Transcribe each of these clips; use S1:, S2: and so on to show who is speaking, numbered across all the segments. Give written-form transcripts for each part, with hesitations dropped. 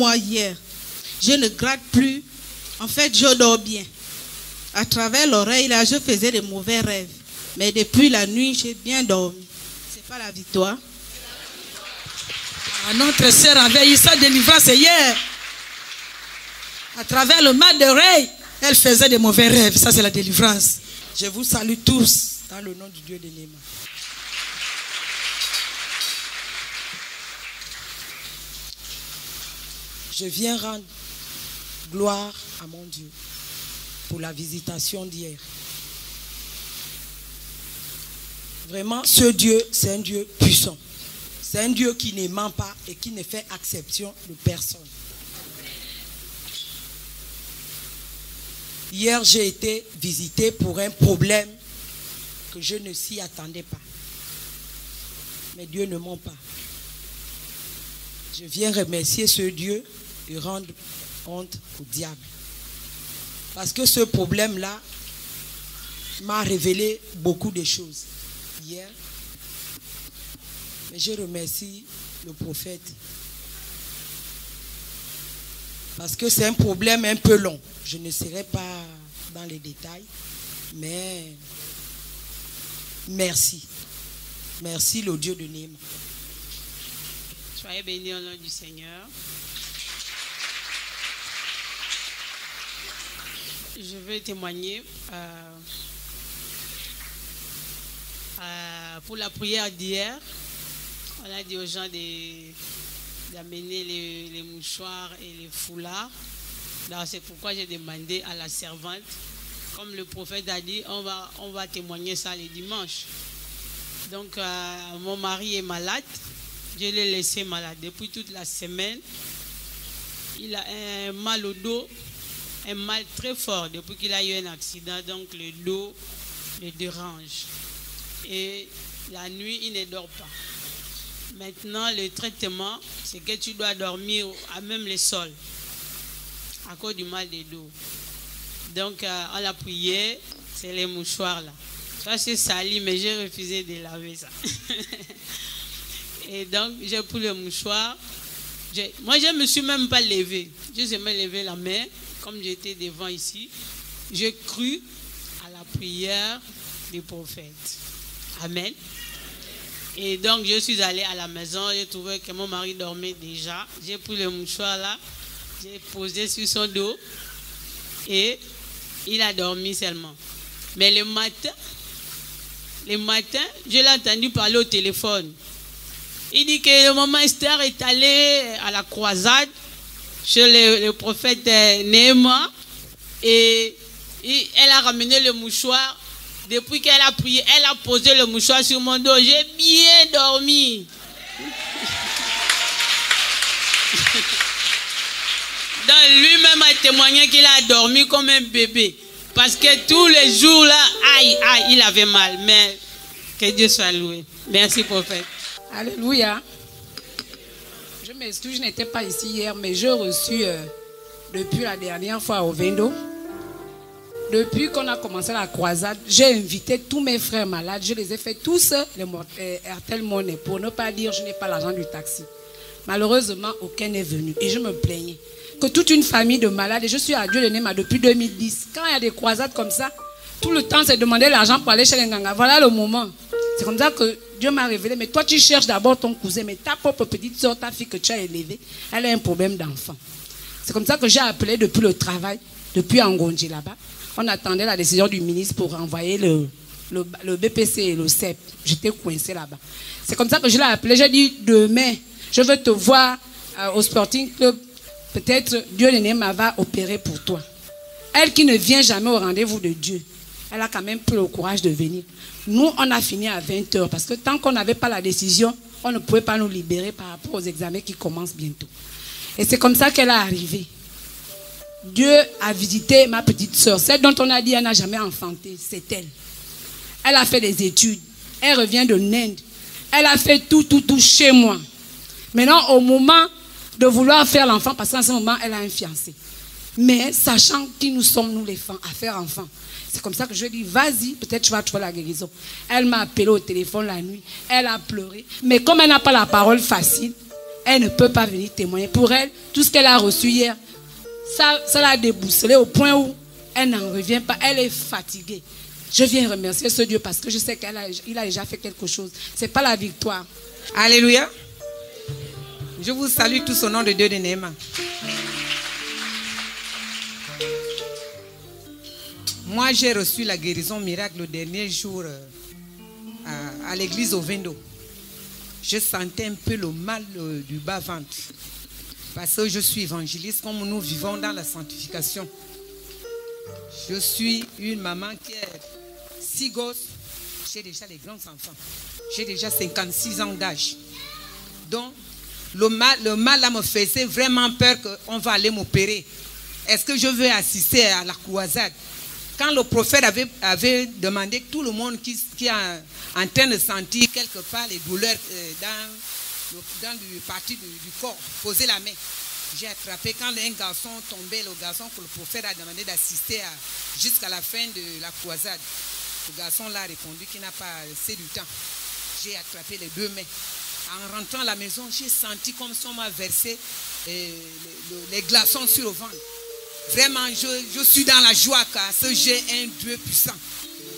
S1: mois hier. Je ne gratte plus. En fait, je dors bien. À travers l'oreille, là, je faisais des mauvais rêves. Mais depuis la nuit, j'ai bien dormi. C'est pas la victoire.
S2: Notre sœur avait eu sa délivrance hier. À travers le mal d'oreille, elle faisait des mauvais rêves. Ça, c'est la délivrance. Je vous salue tous dans le nom du Dieu de Néma. Je viens rendre gloire à mon Dieu pour la visitation d'hier. Vraiment, ce Dieu, c'est un Dieu puissant. C'est un Dieu qui ne ment pas et qui ne fait exception de personne. Hier, j'ai été visité pour un problème que je ne s'y attendais pas. Mais Dieu ne ment pas. Je viens remercier ce Dieu et rendre honte au diable. Parce que ce problème-là m'a révélé beaucoup de choses hier. Mais je remercie le prophète. Parce que c'est un problème un peu long. Je ne serai pas dans les détails. Mais merci. Merci le Dieu de Néma.
S3: Soyez bénis au nom du Seigneur. Je vais témoigner pour la prière d'hier. On a dit aux gens d'amener les mouchoirs et les foulards. C'est pourquoi j'ai demandé à la servante, comme le prophète a dit, on va témoigner ça les dimanches. Donc mon mari est malade. Je l'ai laissé malade depuis toute la semaine. Il a un mal au dos, un mal très fort depuis qu'il a eu un accident. Donc le dos le dérange. Et la nuit, il ne dort pas. Maintenant, le traitement, c'est que tu dois dormir à même le sol à cause du mal de dos. Donc, on a prié, c'est les mouchoirs là. Ça, c'est sali, mais j'ai refusé de laver ça. Et donc, j'ai pris le mouchoir. Moi, je ne me suis même pas levé. Je me suis levé la main, comme j'étais devant ici. J'ai cru à la prière du prophète. Amen. Et donc, je suis allée à la maison. J'ai trouvé que mon mari dormait déjà. J'ai pris le mouchoir là. J'ai posé sur son dos. Et il a dormi seulement. Mais le matin, je l'ai entendu parler au téléphone. Il dit que le maman Esther est allée à la croisade chez le prophète Néma et elle a ramené le mouchoir. Depuis qu'elle a prié, elle a posé le mouchoir sur mon dos. J'ai bien dormi. Donc lui-même a témoigné qu'il a dormi comme un bébé. Parce que tous les jours là, il avait mal. Mais que Dieu soit loué. Merci prophète.
S4: Alléluia. Je m'excuse, je n'étais pas ici hier, mais j'ai reçu depuis la dernière fois au Vendo. Depuis qu'on a commencé la croisade, j'ai invité tous mes frères malades. Je les ai fait tous les Airtel Money pour ne pas dire je n'ai pas l'argent du taxi. Malheureusement, aucun n'est venu. Et je me plaignais que toute une famille de malades, et je suis à Dieu de Néma depuis 2010. Quand il y a des croisades comme ça, tout le temps c'est demander l'argent pour aller chez les Nganga. Voilà le moment. C'est comme ça que Dieu m'a révélé. Mais toi tu cherches d'abord ton cousin, mais ta propre petite soeur, ta fille que tu as élevée, elle a un problème d'enfant. C'est comme ça que j'ai appelé depuis le travail, depuis Angonji là-bas. On attendait la décision du ministre pour renvoyer le BPC et le CEP. J'étais coincé là-bas. C'est comme ça que je l'ai appelé. J'ai dit, demain, je veux te voir au Sporting Club. Peut-être Dieu Néma va opérer pour toi. Elle qui ne vient jamais au rendez-vous de Dieu, elle a quand même pris le courage de venir. Nous, on a fini à 20h parce que tant qu'on n'avait pas la décision, on ne pouvait pas nous libérer par rapport aux examens qui commencent bientôt. Et c'est comme ça qu'elle est arrivée. Dieu a visité ma petite soeur. Celle dont on a dit qu'elle n'a jamais enfanté, c'est elle. Elle a fait des études. Elle revient de l'Inde. Elle a fait tout chez moi. Maintenant, au moment de vouloir faire l'enfant, parce qu'en ce moment, elle a un fiancé. Mais sachant qui nous sommes, nous les femmes, à faire enfant. C'est comme ça que je lui ai dit, vas-y, peut-être tu vas trouver la guérison. Elle m'a appelé au téléphone la nuit. Elle a pleuré. Mais comme elle n'a pas la parole facile, elle ne peut pas venir témoigner. Pour elle, tout ce qu'elle a reçu hier, ça l'a déboussolé au point où elle n'en revient pas. Elle est fatiguée. Je viens remercier ce Dieu parce que je sais qu'il a déjà fait quelque chose. Ce n'est pas la victoire.
S5: Alléluia. Je vous salue tous au nom de Dieu de Néma. Moi, j'ai reçu la guérison miracle le dernier jour à l'église au Vendo. Je sentais un peu le mal du bas-ventre. Parce que je suis évangéliste, comme nous vivons dans la sanctification. Je suis une maman qui a 6 gosses. J'ai déjà les grands enfants. J'ai déjà 56 ans d'âge. Donc, le mal là me faisait vraiment peur qu'on va aller m'opérer. Est-ce que je veux assister à la croisade? Quand le prophète avait demandé que tout le monde qui est en train de sentir quelque part les douleurs dans le partie du corps, poser la main. J'ai attrapé quand un garçon tombait, le garçon que le prophète a demandé d'assister jusqu'à la fin de la croisade. Le garçon l'a répondu qu'il n'a pas assez du temps. J'ai attrapé les 2 mains. En rentrant à la maison, j'ai senti comme si on m'a versé les glaçons sur le ventre. Vraiment, je suis dans la joie car j'ai un Dieu puissant.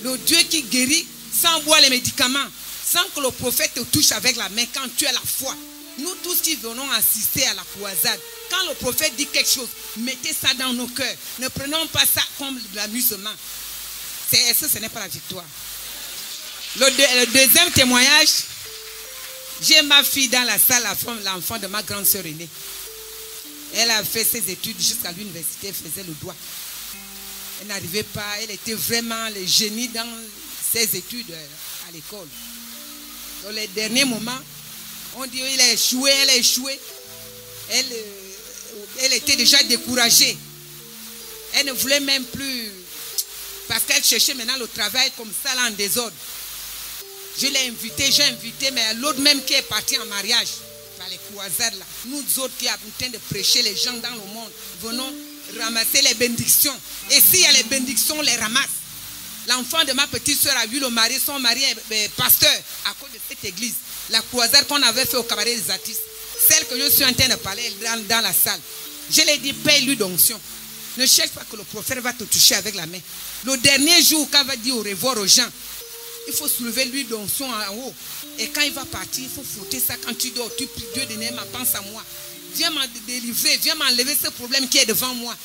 S5: Le Dieu qui guérit sans boire les médicaments, sans que le prophète te touche avec la main quand tu as la foi. Nous tous qui venons assister à la croisade, quand le prophète dit quelque chose, mettez ça dans nos cœurs. Ne prenons pas ça comme de l'amusement. Est-ce que ce n'est pas la victoire? Le deuxième témoignage, j'ai ma fille dans la salle, l'enfant de ma grande sœur aînée. Elle a fait ses études jusqu'à l'université, elle faisait le droit. Elle n'arrivait pas, elle était vraiment le génie dans ses études à l'école. Dans les derniers moments, on dit qu'il a échoué, elle a échoué. Elle était déjà découragée. Elle ne voulait même plus, parce qu'elle cherchait maintenant le travail comme ça là en désordre. Je l'ai invitée, j'ai invité, mais l'autre même qui est parti en mariage, par les croisades là, nous autres qui sommes en train de prêcher les gens dans le monde, venons ramasser les bénédictions. Et s'il y a les bénédictions, on les ramasse. L'enfant de ma petite soeur a vu le mari, son mari est pasteur à cause de cette église. La croisade qu'on avait fait au cabaret des artistes, celle que je suis en train de parler dans la salle. Je lui ai dit, paye-lui d'onction. Ne cherche pas que le prophète va te toucher avec la main. Le dernier jour, quand il va dire au revoir aux gens, il faut soulever l'huile d'onction en haut. Et quand il va partir, il faut frotter ça quand tu dors. Tu pries Dieu de Néma, pense à moi. Viens m'en délivrer, viens m'enlever ce problème qui est devant moi.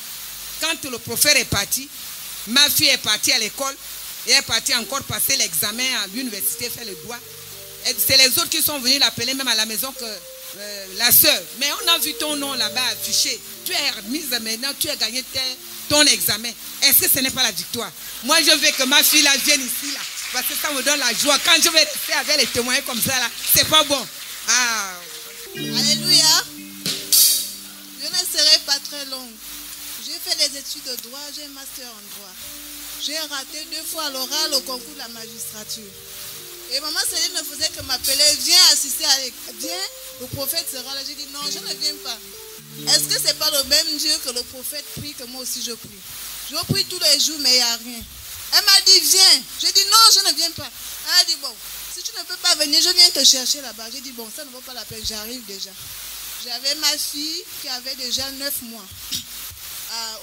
S5: Quand le prophète est parti, ma fille est partie à l'école et elle est partie encore passer l'examen à l'université, faire le droit. C'est les autres qui sont venus l'appeler même à la maison que la soeur. Mais on a vu ton nom là-bas affiché. Tu es admise maintenant, tu as gagné ton examen. Est-ce que ce n'est pas la victoire? Moi, je veux que ma fille là vienne ici là. Parce que ça me donne la joie. Quand je vais rester avec les témoins comme ça là, c'est pas bon. Ah.
S6: Alléluia. Je ne serai pas très longue. J'ai fait les études de droit, j'ai un master en droit. J'ai raté 2 fois l'oral au concours de la magistrature. Et maman Céline ne faisait que m'appeler, viens assister à viens, le prophète sera là. J'ai dit non, je ne viens pas. Est-ce que ce n'est pas le même Dieu que le prophète prie que moi aussi je prie? Je prie tous les jours, mais il n'y a rien. Elle m'a dit viens. J'ai dit non, je ne viens pas. Elle a dit bon, si tu ne peux pas venir, je viens te chercher là-bas. J'ai dit bon, ça ne vaut pas la peine, j'arrive déjà. J'avais ma fille qui avait déjà 9 mois.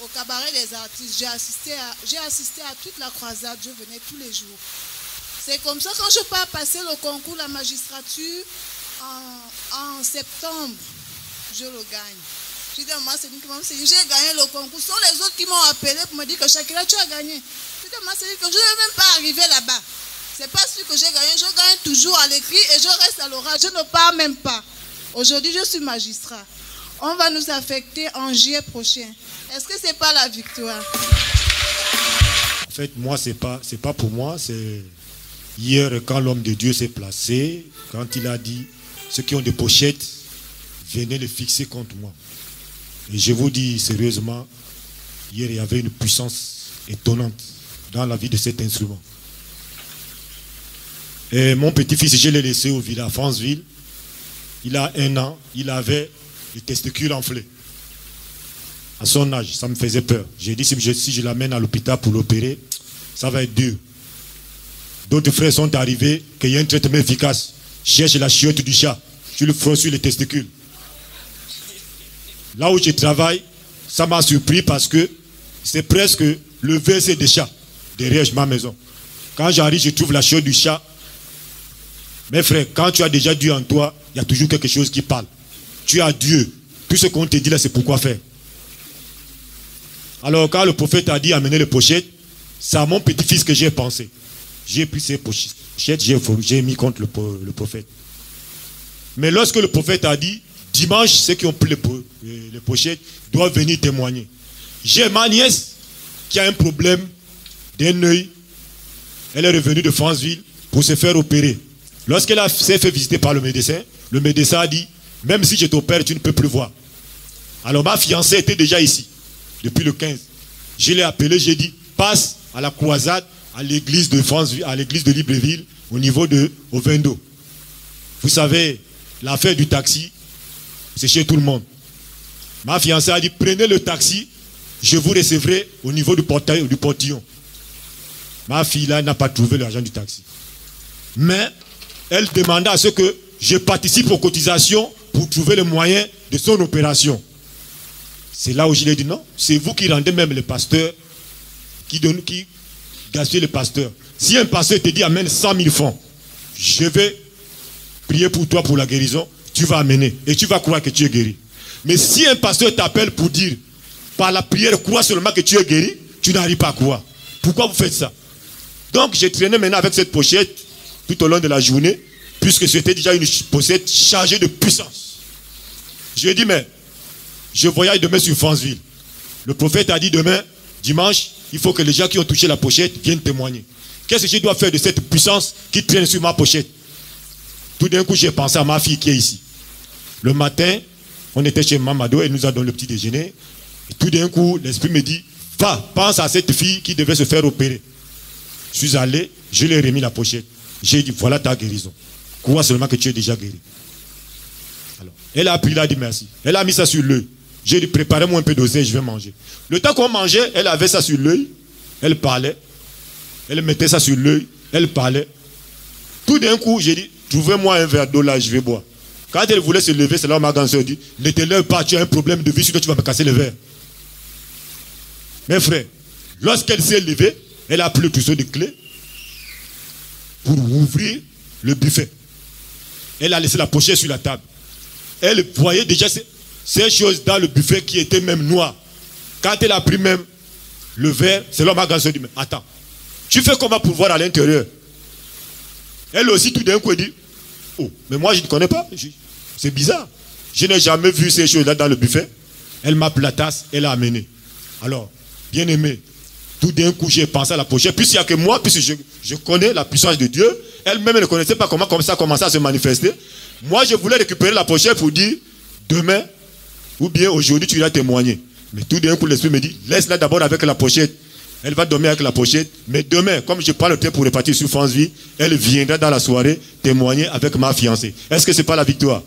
S6: Au cabaret des artistes, j'ai assisté à toute la croisade, je venais tous les jours. C'est comme ça, quand je pars passer le concours de la magistrature en septembre, je le gagne. Je dis à maman, j'ai gagné le concours. Ce sont les autres qui m'ont appelé pour me dire que Shakira, tu as gagné. Je dis à maman, que je ne vais même pas arriver là-bas. Ce n'est pas sûr que j'ai gagné, je gagne toujours à l'écrit et je reste à l'oral, je ne pars même pas. Aujourd'hui, je suis magistrat. On va nous affecter en juillet prochain. Est-ce que ce n'est pas la victoire?
S7: En fait, moi, c'est pas pour moi. C'est hier, quand l'homme de Dieu s'est placé, quand il a dit, ceux qui ont des pochettes, venez les fixer contre moi. Et je vous dis sérieusement, hier, il y avait une puissance étonnante dans la vie de cet instrument. Et mon petit-fils, je l'ai laissé au village, à Franceville. Il a 1 an, il avait les testicules enflés. À son âge, ça me faisait peur. J'ai dit, si je l'amène à l'hôpital pour l'opérer, ça va être dur. D'autres frères sont arrivés, qu'il y a un traitement efficace. Cherche la chiotte du chat, tu le frôles sur les testicules. là où je travaille, ça m'a surpris parce que c'est presque le verset des chats derrière ma maison. Quand j'arrive, je trouve la chair du chat. Mes frères, quand tu as déjà Dieu en toi, il y a toujours quelque chose qui parle. Tu as Dieu. Tout ce qu'on te dit là, c'est pourquoi faire. Alors quand le prophète a dit amener les pochettes, c'est à mon petit-fils que j'ai pensé. J'ai pris ces pochettes, j'ai mis contre le prophète. Mais lorsque le prophète a dit, dimanche, ceux qui ont pris les pochettes doivent venir témoigner. J'ai ma nièce qui a un problème d'un œil. Elle est revenue de Franceville pour se faire opérer. Lorsqu'elle s'est fait visiter par le médecin a dit, même si je t'opère, tu ne peux plus voir. Alors ma fiancée était déjà ici, depuis le 15. Je l'ai appelé, j'ai dit, passe à la croisade, à l'église de Franceville, à l'église de Libreville, au niveau de Ovendo. Vous savez, l'affaire du taxi, c'est chez tout le monde. Ma fiancée a dit, prenez le taxi, je vous recevrai au niveau du portillon. Ma fille là n'a pas trouvé l'argent du taxi. Mais elle demanda à ce que je participe aux cotisations pour trouver le moyen de son opération. C'est là où je lui ai dit non, c'est vous qui rendez même les pasteurs, qui gaspillez les pasteurs. Si un pasteur te dit amène 100 000 francs, je vais prier pour toi pour la guérison, tu vas amener et tu vas croire que tu es guéri. Mais si un pasteur t'appelle pour dire par la prière, crois seulement que tu es guéri, tu n'arrives pas à croire. Pourquoi vous faites ça? Donc j'ai traîné maintenant avec cette pochette tout au long de la journée, puisque c'était déjà une pochette chargée de puissance. Je lui ai dit, mais je voyage demain sur Franceville. Le prophète a dit demain, dimanche, il faut que les gens qui ont touché la pochette viennent témoigner. Qu'est-ce que je dois faire de cette puissance qui traîne sur ma pochette? Tout d'un coup, j'ai pensé à ma fille qui est ici. Le matin, on était chez Mamado, elle nous a donné le petit déjeuner. Et tout d'un coup, l'esprit me dit, va, pense à cette fille qui devait se faire opérer. Je suis allé, je lui ai remis la pochette. J'ai dit, voilà ta guérison. Crois seulement que tu es déjà guéri. Alors, elle a pris, elle a dit merci. Elle a mis ça sur l'œil. J'ai dit, préparez-moi un peu d'oseille, je vais manger. Le temps qu'on mangeait, elle avait ça sur l'œil. Elle parlait. Elle mettait ça sur l'œil. Elle parlait. Tout d'un coup, j'ai dit, trouvez-moi un verre d'eau là, je vais boire. Quand elle voulait se lever, c'est là où ma grande soeur dit, ne te lève pas, tu as un problème de vie, sinon tu vas me casser le verre. Mes frères, lorsqu'elle s'est levée, elle a pris le trousseau de clés pour ouvrir le buffet. Elle a laissé la pochette sur la table. Elle voyait déjà ces choses dans le buffet qui étaient même noires. Quand elle a pris même le verre, c'est là où ma grande soeur dit, mais attends, tu fais comment pour voir à l'intérieur? Elle aussi tout d'un coup dit, oh, mais moi je ne connais pas. C'est bizarre. Je n'ai jamais vu ces choses-là dans le buffet. Elle m'a pris la tasse, elle a amené. Alors, bien aimé, tout d'un coup j'ai pensé à la pochette. Puisqu'il n'y a que moi, puisque je connais la puissance de Dieu, elle-même ne connaissait pas comment ça a commencé à se manifester. Moi je voulais récupérer la pochette pour dire, demain, ou bien aujourd'hui tu iras témoigner. Mais tout d'un coup l'esprit me dit, laisse-la d'abord avec la pochette. Elle va dormir avec la pochette. Mais demain, comme je prends le train pour repartir sur Franceville, elle viendra dans la soirée témoigner avec ma fiancée. Est-ce que ce n'est pas la victoire?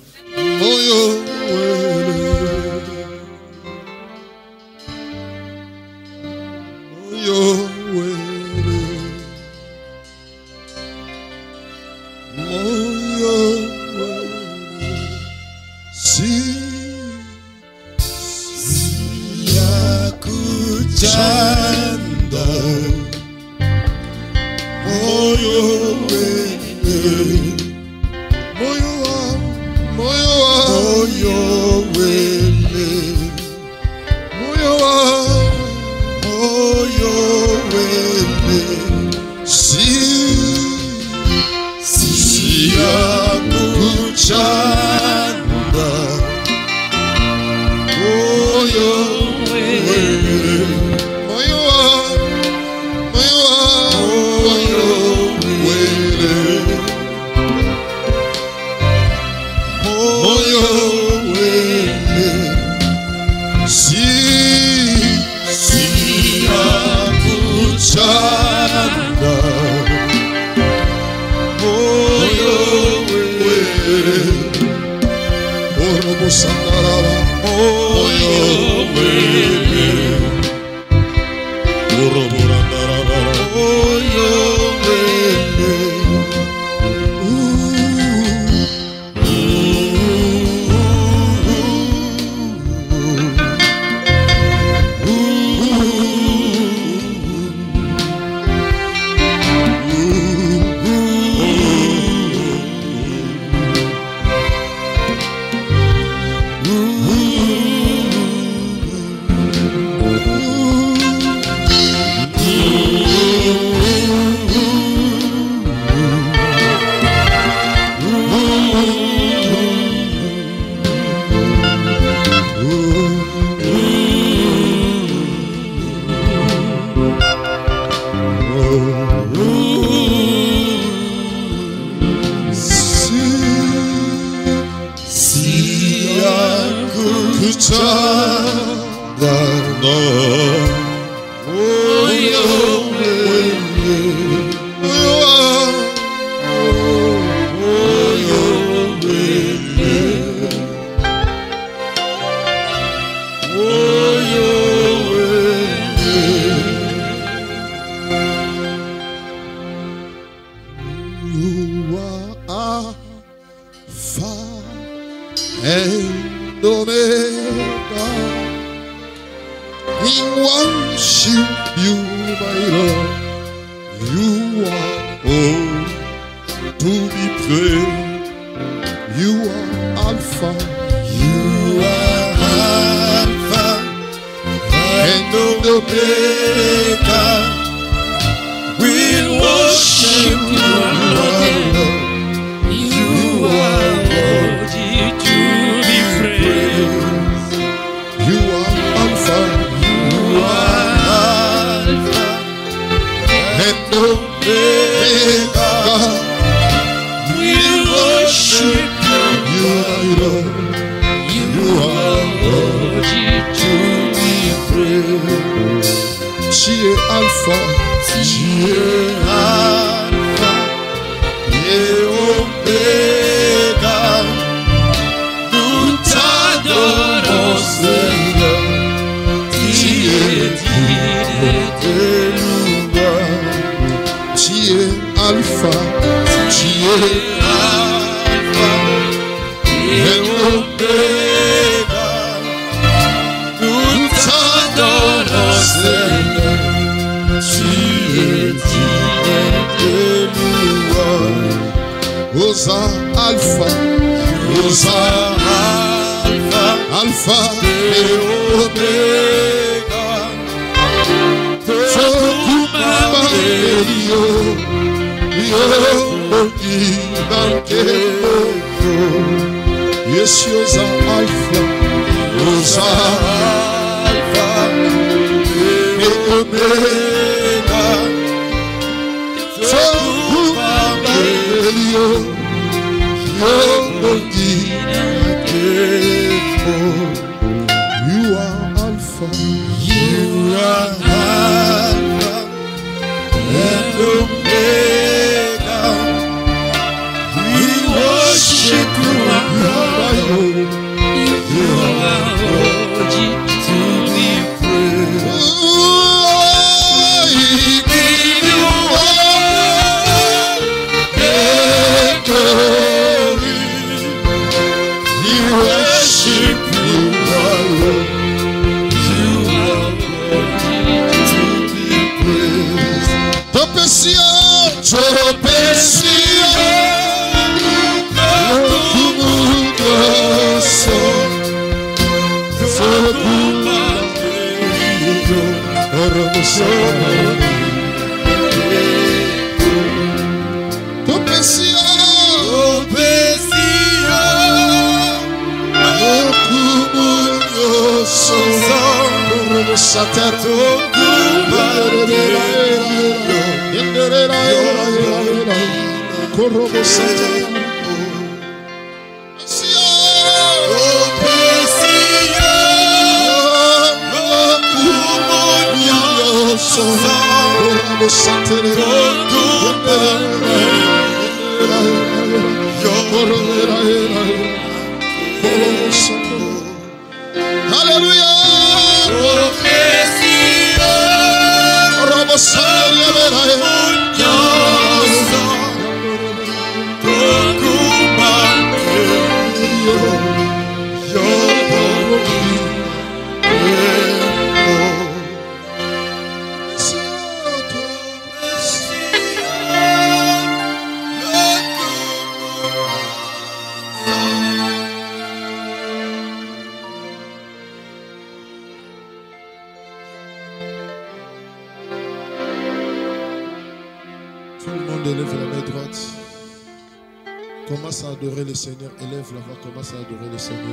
S8: Commence à adorer le Seigneur. Élève la voix. Commence à adorer le Seigneur.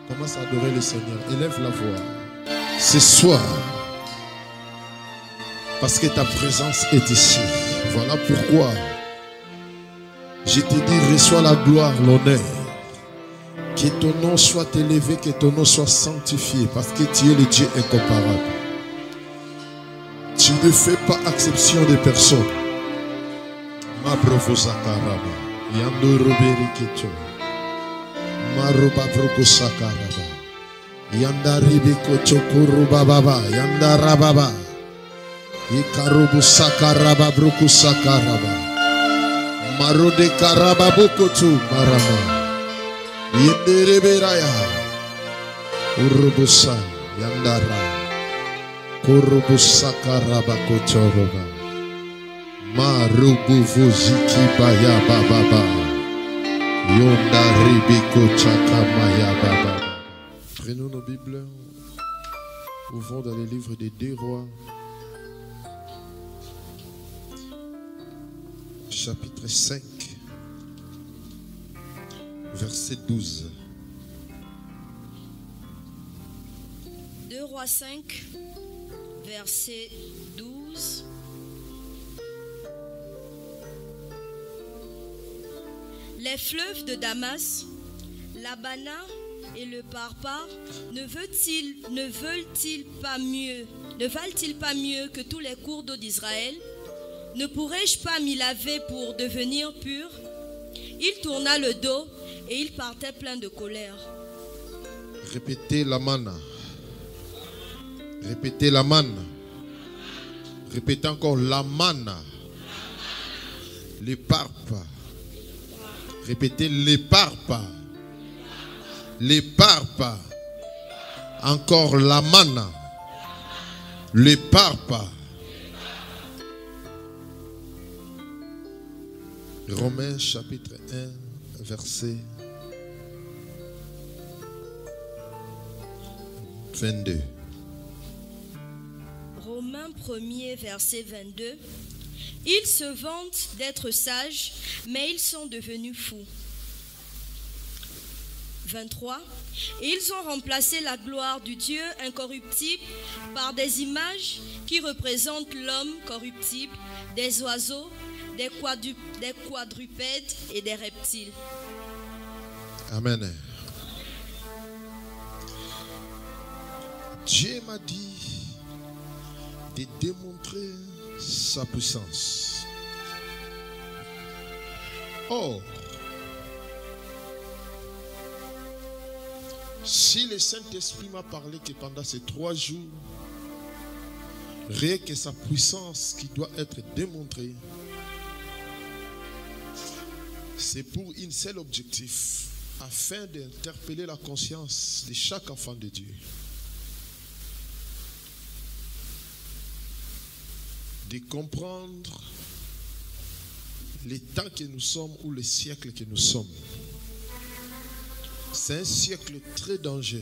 S8: Commence à adorer le Seigneur. Élève la voix. Ce soir, parce que ta présence est ici. Voilà pourquoi je te dis, reçois la gloire, l'honneur Que ton nom soit élevé, que ton nom soit sanctifié, parce que tu es le Dieu incomparable. Tu ne fais pas exception de personne. Ma provosakaraba, yando roberi keto, maroba broko sakaraba, yanda ribeko chokuru bababa, yanda rababa, ikarubu sakaraba broko sakaraba, marode karaba bokotu marama. Yendereberaya Urubusa Yandara Kurubusa Karabakochoroba Marubu Vuziki Baya Baba Yonda Ribiko Chakamaya Baba. Prenons nos Bibles, ouvrons dans les livres des 2 Rois, chapitre 5. Verset 12.
S9: 2 Rois 5, verset 12. Les fleuves de Damas, l'Abana et le Parpa ne valent-ils pas mieux que tous les cours d'eau d'Israël? Ne pourrais-je pas m'y laver pour devenir pur? Il tourna le dos et il partait plein de colère.
S8: Répétez la manne. Répétez la manne. Répétez encore la manne. Les parpes. Répétez les parpes. Les parpes. Encore la manne. Les parpes. Romains chapitre 1, verset 22.
S9: Romains 1er, verset 22. Ils se vantent d'être sages, mais ils sont devenus fous. 23. Ils ont remplacé la gloire du Dieu incorruptible par des images qui représentent l'homme corruptible, des oiseaux, des quadrupèdes et des reptiles.
S8: Amen. Dieu m'a dit de démontrer sa puissance. Or, si le Saint-Esprit m'a parlé que pendant ces 3 jours, rien que sa puissance qui doit être démontrée, c'est pour un seul objectif, afin d'interpeller la conscience de chaque enfant de Dieu. De comprendre les temps que nous sommes ou les siècles que nous sommes. C'est un siècle très dangereux.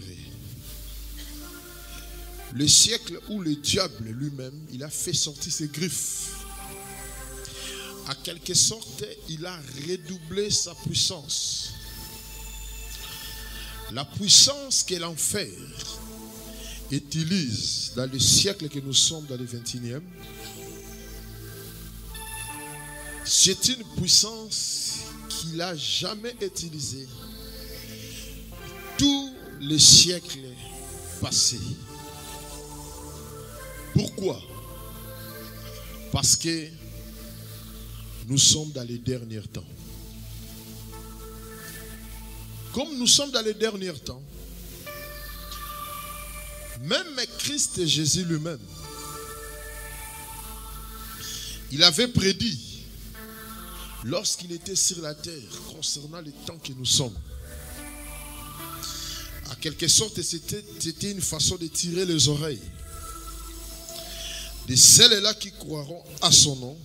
S8: Le siècle où le diable lui-même, il a fait sortir ses griffes. À quelque sorte, il a redoublé sa puissance. La puissance que l'enfer utilise dans le siècle que nous sommes, dans le 21e, c'est une puissance qu'il n'a jamais utilisée tous les siècles passés. Pourquoi? Parce que nous sommes dans les derniers temps. Comme nous sommes dans les derniers temps, même Christ Jésus lui-même, il avait prédit lorsqu'il était sur la terre concernant les temps que nous sommes. À quelque sorte, c'était une façon de tirer les oreilles de celles-là qui croiront à son nom,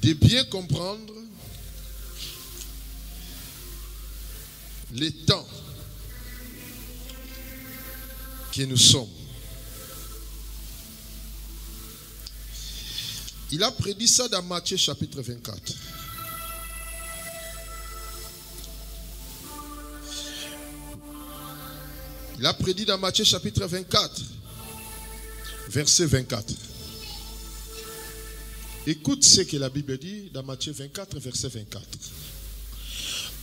S8: de bien comprendre les temps que nous sommes. Il a prédit ça dans Matthieu chapitre 24. Il a prédit dans Matthieu chapitre 24, verset 24. Écoute ce que la Bible dit dans Matthieu 24, verset 24.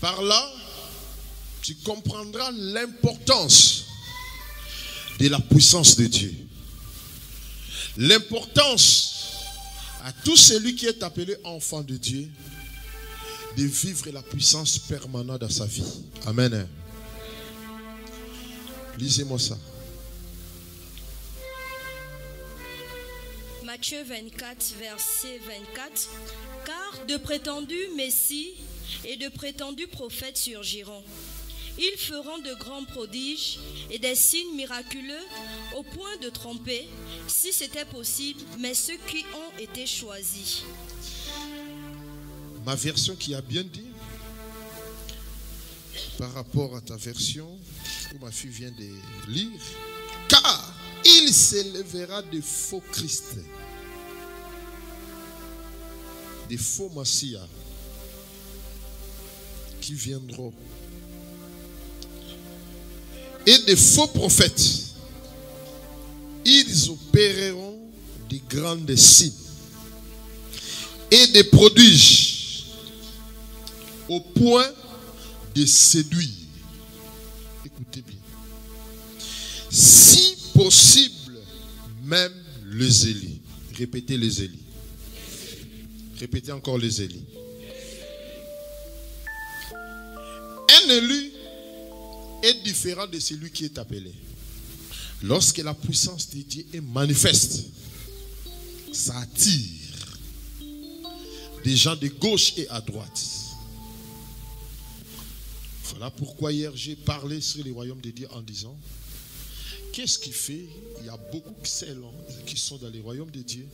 S8: Par là, tu comprendras l'importance de la puissance de Dieu. L'importance à tout celui qui est appelé enfant de Dieu de vivre la puissance permanente dans sa vie. Amen. Lisez-moi ça.
S9: Matthieu 24, verset 24. Car de prétendus messies et de prétendus prophètes surgiront. Ils feront de grands prodiges et des signes miraculeux au point de tromper, si c'était possible, mais ceux qui ont été choisis.
S8: Ma version qui a bien dit, par rapport à ta version, où ma fille vient de lire, car il s'élèvera de faux Christ, des faux Messias, qui viendront, et des faux prophètes. Ils opéreront de grands signes et des prodiges au point de séduire. Écoutez bien. Si possible, même les Élis. Répétez les Élis. Répétez encore les Élis. Un élu est différent de celui qui est appelé. Lorsque la puissance de Dieu est manifeste, ça attire des gens de gauche et à droite. Voilà pourquoi hier j'ai parlé sur les royaumes de Dieu en disant, qu'est-ce qui fait? Il y a beaucoup d'excellents qui sont dans les royaumes de Dieu,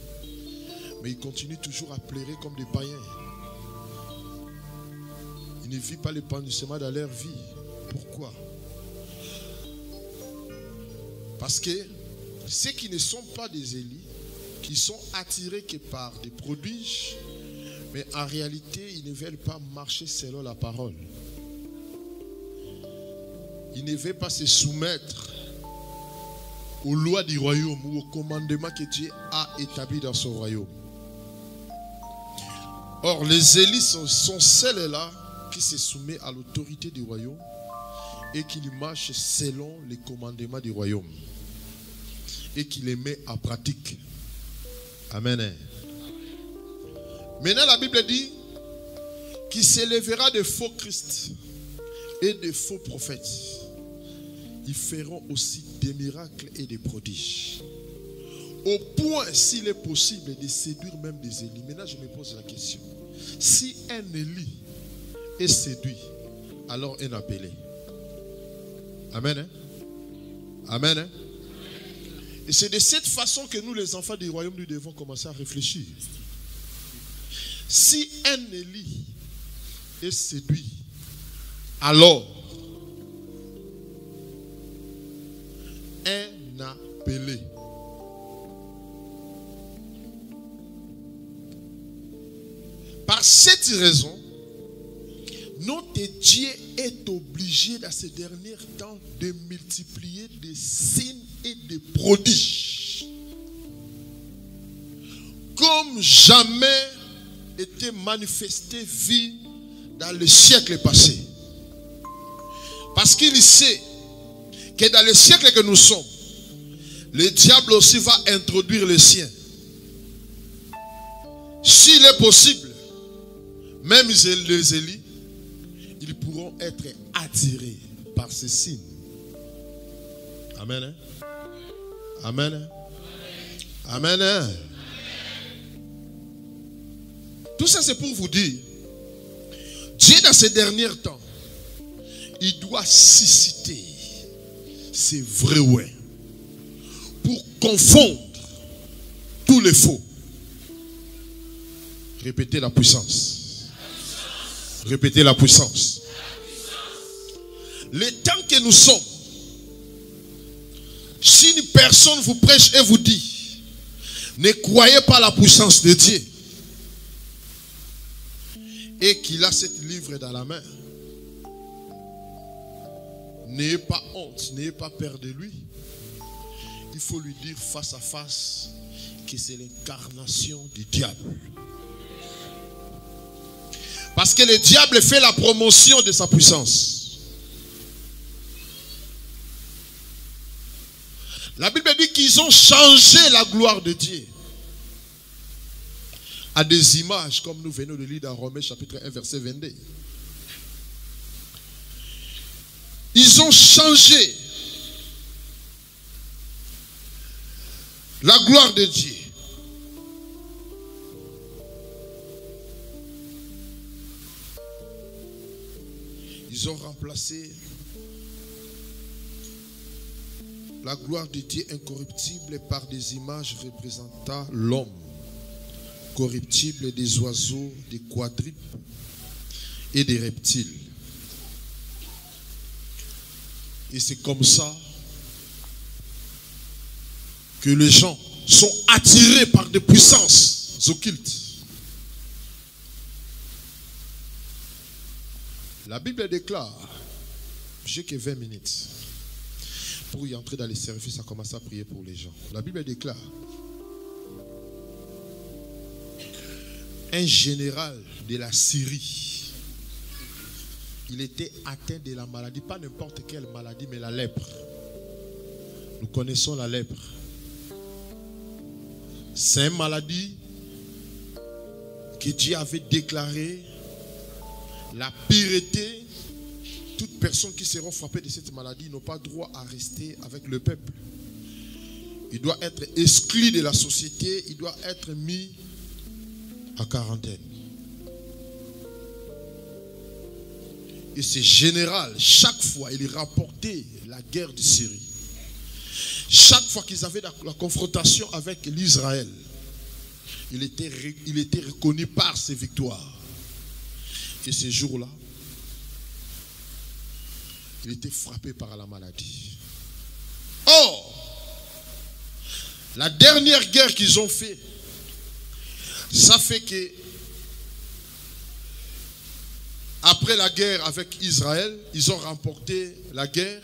S8: mais ils continuent toujours à pleurer comme des païens. Ils ne vivent pas l'épanouissement dans leur vie. Pourquoi? Parce que ceux qui ne sont pas des Élis, qui sont attirés que par des prodiges, mais en réalité, ils ne veulent pas marcher selon la parole. Ils ne veulent pas se soumettre aux lois du royaume ou aux commandements que Dieu a établis dans son royaume. Or, les Élis sont celles-là qui se soumettent à l'autorité du royaume et qui marchent selon les commandements du royaume et qui les met en pratique. Amen. Maintenant, la Bible dit qu'il s'élèvera de faux Christ et de faux prophètes. Ils feront aussi des miracles et des prodiges. Au point, s'il est possible, de séduire même des Élis. Maintenant, je me pose la question. Si un Élie est séduit, alors un appelé. Amen. Hein? Amen. Hein? Et c'est de cette façon que nous, les enfants du royaume, nous devons commencer à réfléchir. Si un Élie est séduit, alors un appelé. Par cette raison, notre Dieu est obligé dans ces derniers temps de multiplier des signes et des prodiges comme jamais été manifesté, vu dans le siècle passé. Parce qu'il sait que dans le siècle que nous sommes, le diable aussi va introduire les siens. S'il est possible, même les Élis, ils pourront être attirés par ces signes. Amen. Hein? Amen. Hein? Amen. Hein? Tout ça, c'est pour vous dire, Dieu, dans ces derniers temps, il doit susciter ces vrais ouais pour confondre tous les faux. Répétez la puissance. Répétez la puissance. Le temps que nous sommes, si une personne vous prêche et vous dit, ne croyez pas la puissance de Dieu, et qu'il a cette livre dans la main, n'ayez pas honte, n'ayez pas peur de lui. Il faut lui dire face à face que c'est l'incarnation du diable. Parce que le diable fait la promotion de sa puissance. Ils ont changé la gloire de Dieu à des images, comme nous venons de lire dans Romains chapitre 1, verset 22. Ils ont changé la gloire de Dieu. Ils ont remplacé la gloire de Dieu incorruptible par des images représentant l'homme corruptible, des oiseaux, des quadrupes et des reptiles. Et c'est comme ça que les gens sont attirés par des puissances occultes. La Bible déclare, j'ai que 20 minutes pour y entrer dans les services, à commencer à prier pour les gens. La Bible déclare, un général de la Syrie, il était atteint de la maladie, pas n'importe quelle maladie, mais la lèpre. Nous connaissons la lèpre. C'est une maladie que Dieu avait déclarée la pureté. Toutes personnes qui seront frappées de cette maladie n'ont pas droit à rester avec le peuple. Il doit être exclu de la société, il doit être mis à quarantaine. Et ce général, chaque fois, il rapportait la guerre de Syrie. Chaque fois qu'ils avaient la confrontation avec l'Israël, il était reconnu par ses victoires. Et ce jour-là, il était frappé par la maladie. Or, la dernière guerre qu'ils ont fait, ça fait que après la guerre avec Israël, ils ont remporté la guerre,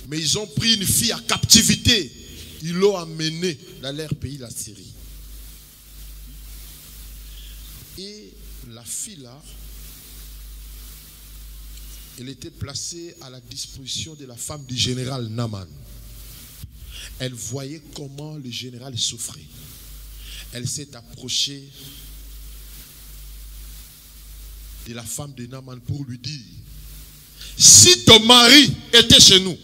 S8: mais ils ont pris une fille à captivité. Ils l'ont amenée dans leur pays, la Syrie. Et la fille là, elle était placée à la disposition de la femme du général Naaman. Elle voyait comment le général souffrait. Elle s'est approchée de la femme de Naaman pour lui dire, si ton mari était chez nous,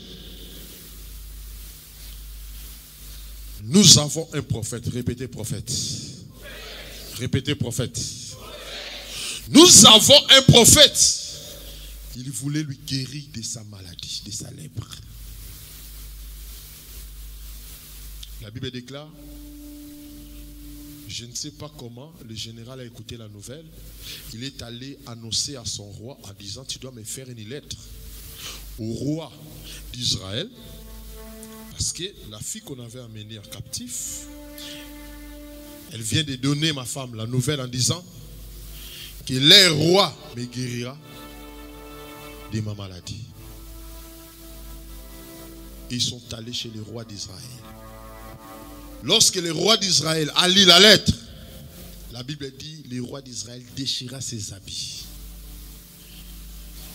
S8: nous avons un prophète. Répétez prophète. Répétez prophète. Nous avons un prophète. Il voulait lui guérir de sa maladie, de sa lèpre. La Bible déclare, je ne sais pas comment, le général a écouté la nouvelle. Il est allé annoncer à son roi en disant, tu dois me faire une lettre au roi d'Israël, parce que la fille qu'on avait amenée en captif, elle vient de donner ma femme la nouvelle en disant que le roi me guérira de ma maladie. Ils sont allés chez le roi d'Israël. Lorsque le roi d'Israël a lu la lettre, la Bible dit, le roi d'Israël déchira ses habits.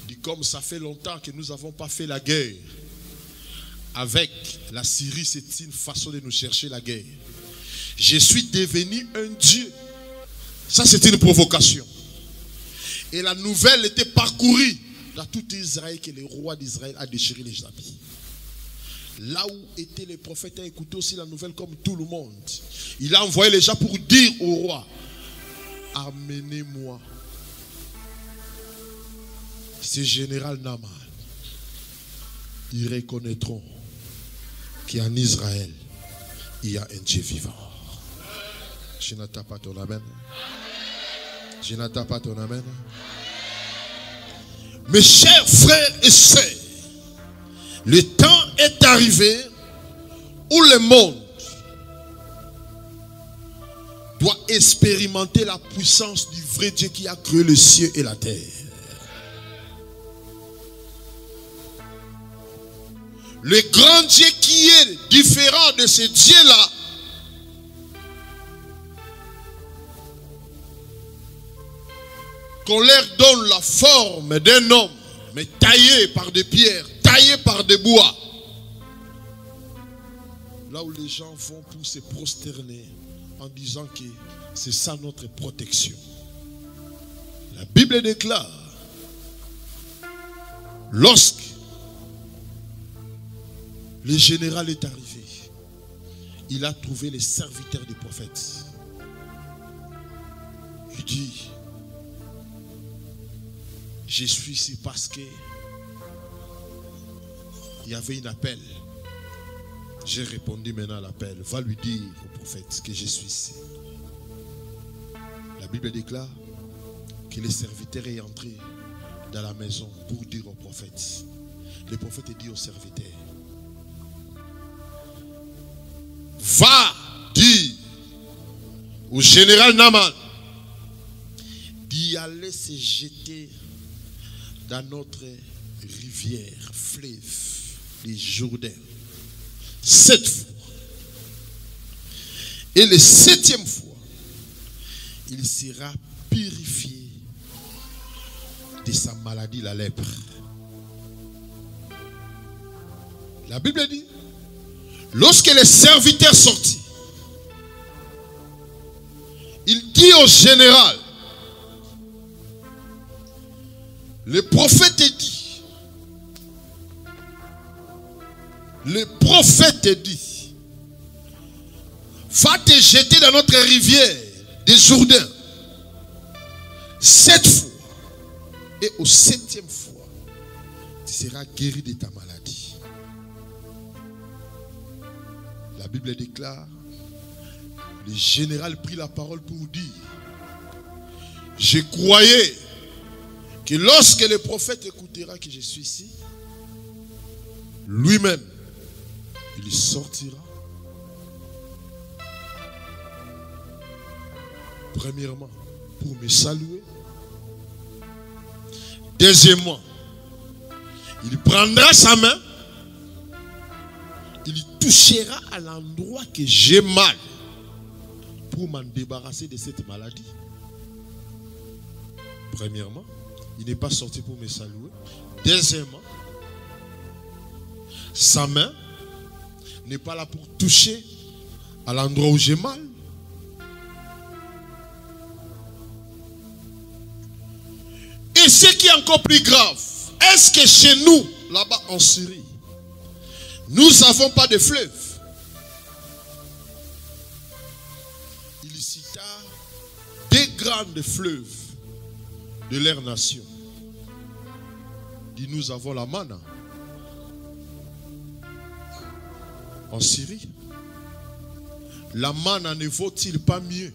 S8: Il dit, comme ça fait longtemps que nous n'avons pas fait la guerre avec la Syrie, c'est une façon de nous chercher la guerre. Je suis devenu un Dieu. Ça, c'est une provocation. Et la nouvelle était parcourue dans tout Israël que le roi d'Israël a déchiré les habits. Là où étaient les prophètes a écouté aussi la nouvelle comme tout le monde. Il a envoyé les gens pour dire au roi, amenez-moi ce général Naaman. Ils reconnaîtront qu'en Israël, il y a un Dieu vivant. Je n'attends pas ton amen. Je n'attends pas ton amen. Mes chers frères et sœurs, le temps est arrivé où le monde doit expérimenter la puissance du vrai Dieu qui a créé le ciel et la terre. Le grand Dieu qui est différent de ce Dieu-là, qu'on leur donne la forme d'un homme, mais taillé par des pierres, taillé par des bois. là où les gens vont pour se prosterner en disant que c'est ça notre protection. La Bible déclare, lorsque le général est arrivé, il a trouvé les serviteurs des prophètes. Il dit, je suis ici parce que il y avait un appel. J'ai répondu maintenant à l'appel. Va lui dire au prophète que je suis ici. La Bible déclare que le serviteur est entré dans la maison pour dire au prophète. Le prophète dit au serviteur, va dire au général Naaman d'y aller se jeter dans notre rivière, fleuve, les Jourdain, 7 fois. Et le 7e fois, il sera purifié de sa maladie, la lèpre. La Bible dit, lorsque le serviteur sortit, il dit au général, le prophète dit, va te jeter dans notre rivière des Jourdain 7 fois. Et au 7e fois, tu seras guéri de ta maladie. La Bible déclare, le général prit la parole pour dire, je croyais que lorsque le prophète écoutera que je suis ici, lui-même, il sortira. Premièrement, pour me saluer. Deuxièmement, il prendra sa main, il touchera à l'endroit que j'ai mal pour m'en débarrasser de cette maladie. Premièrement, il n'est pas sorti pour me saluer. Deuxièmement, sa main n'est pas là pour toucher à l'endroit où j'ai mal. Et ce qui est encore plus grave, est-ce que chez nous, là-bas en Syrie, nous n'avons pas de fleuve? Il cita 2 grands fleuves de leur nation. Il dit, nous avons la manne en Syrie. La manne ne vaut-il pas mieux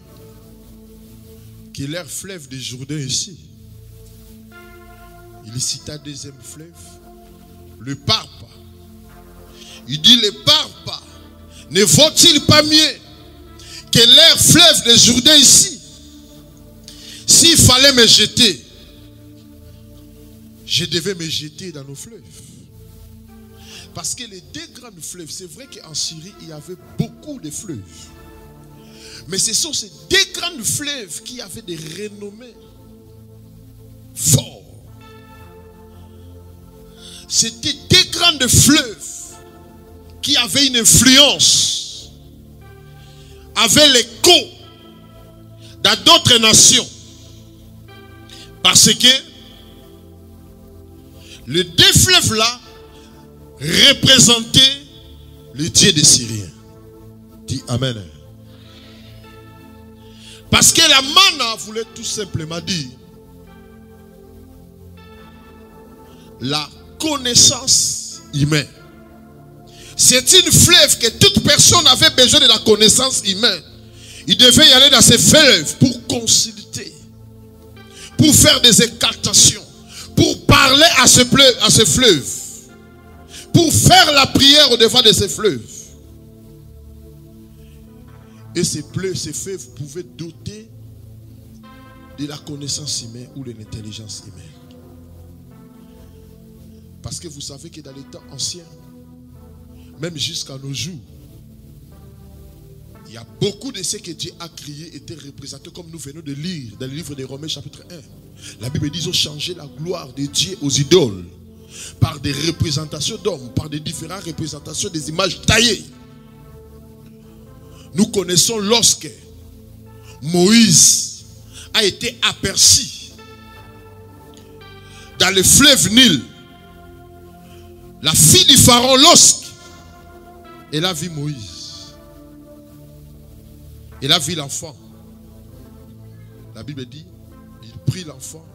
S8: que leur fleuve de Jourdain ici? Il cita 2e fleuve, le Parpa. Il dit, le Parpa ne vaut-il pas mieux que leur fleuve de Jourdain ici? S'il fallait me jeter, je devais me jeter dans nos fleuves. Parce que les 2 grands fleuves, c'est vrai qu'en Syrie, il y avait beaucoup de fleuves. Mais ce sont ces 2 grands fleuves qui avaient des renommées fortes. C'était 2 grands fleuves qui avaient une influence, avaient l'écho dans d'autres nations. Parce que les 2 fleuves-là représentaient le Dieu des Syriens. Dis Amen. Parce que la manna voulait tout simplement dire la connaissance humaine. C'est une fleuve que toute personne avait besoin de la connaissance humaine. Il devait y aller dans ces fleuves pour consulter, pour faire des écartations, pour parler à ce fleuve, pour faire la prière au devant de ces fleuves. Et ces fleuves pouvaient doter de la connaissance humaine ou de l'intelligence humaine. Parce que vous savez que dans les temps anciens, même jusqu'à nos jours, il y a beaucoup de ce que Dieu a créé étaient représentés comme nous venons de lire dans le livre des Romains chapitre 1. La Bible dit qu'ils ont changé la gloire de Dieu aux idoles par des représentations d'hommes, par des différentes représentations des images taillées. nous connaissons lorsque Moïse a été aperçu dans le fleuve Nil. La fille du pharaon, lorsqu'elle a vu Moïse, elle a vu l'enfant. La Bible dit, il prit l'enfant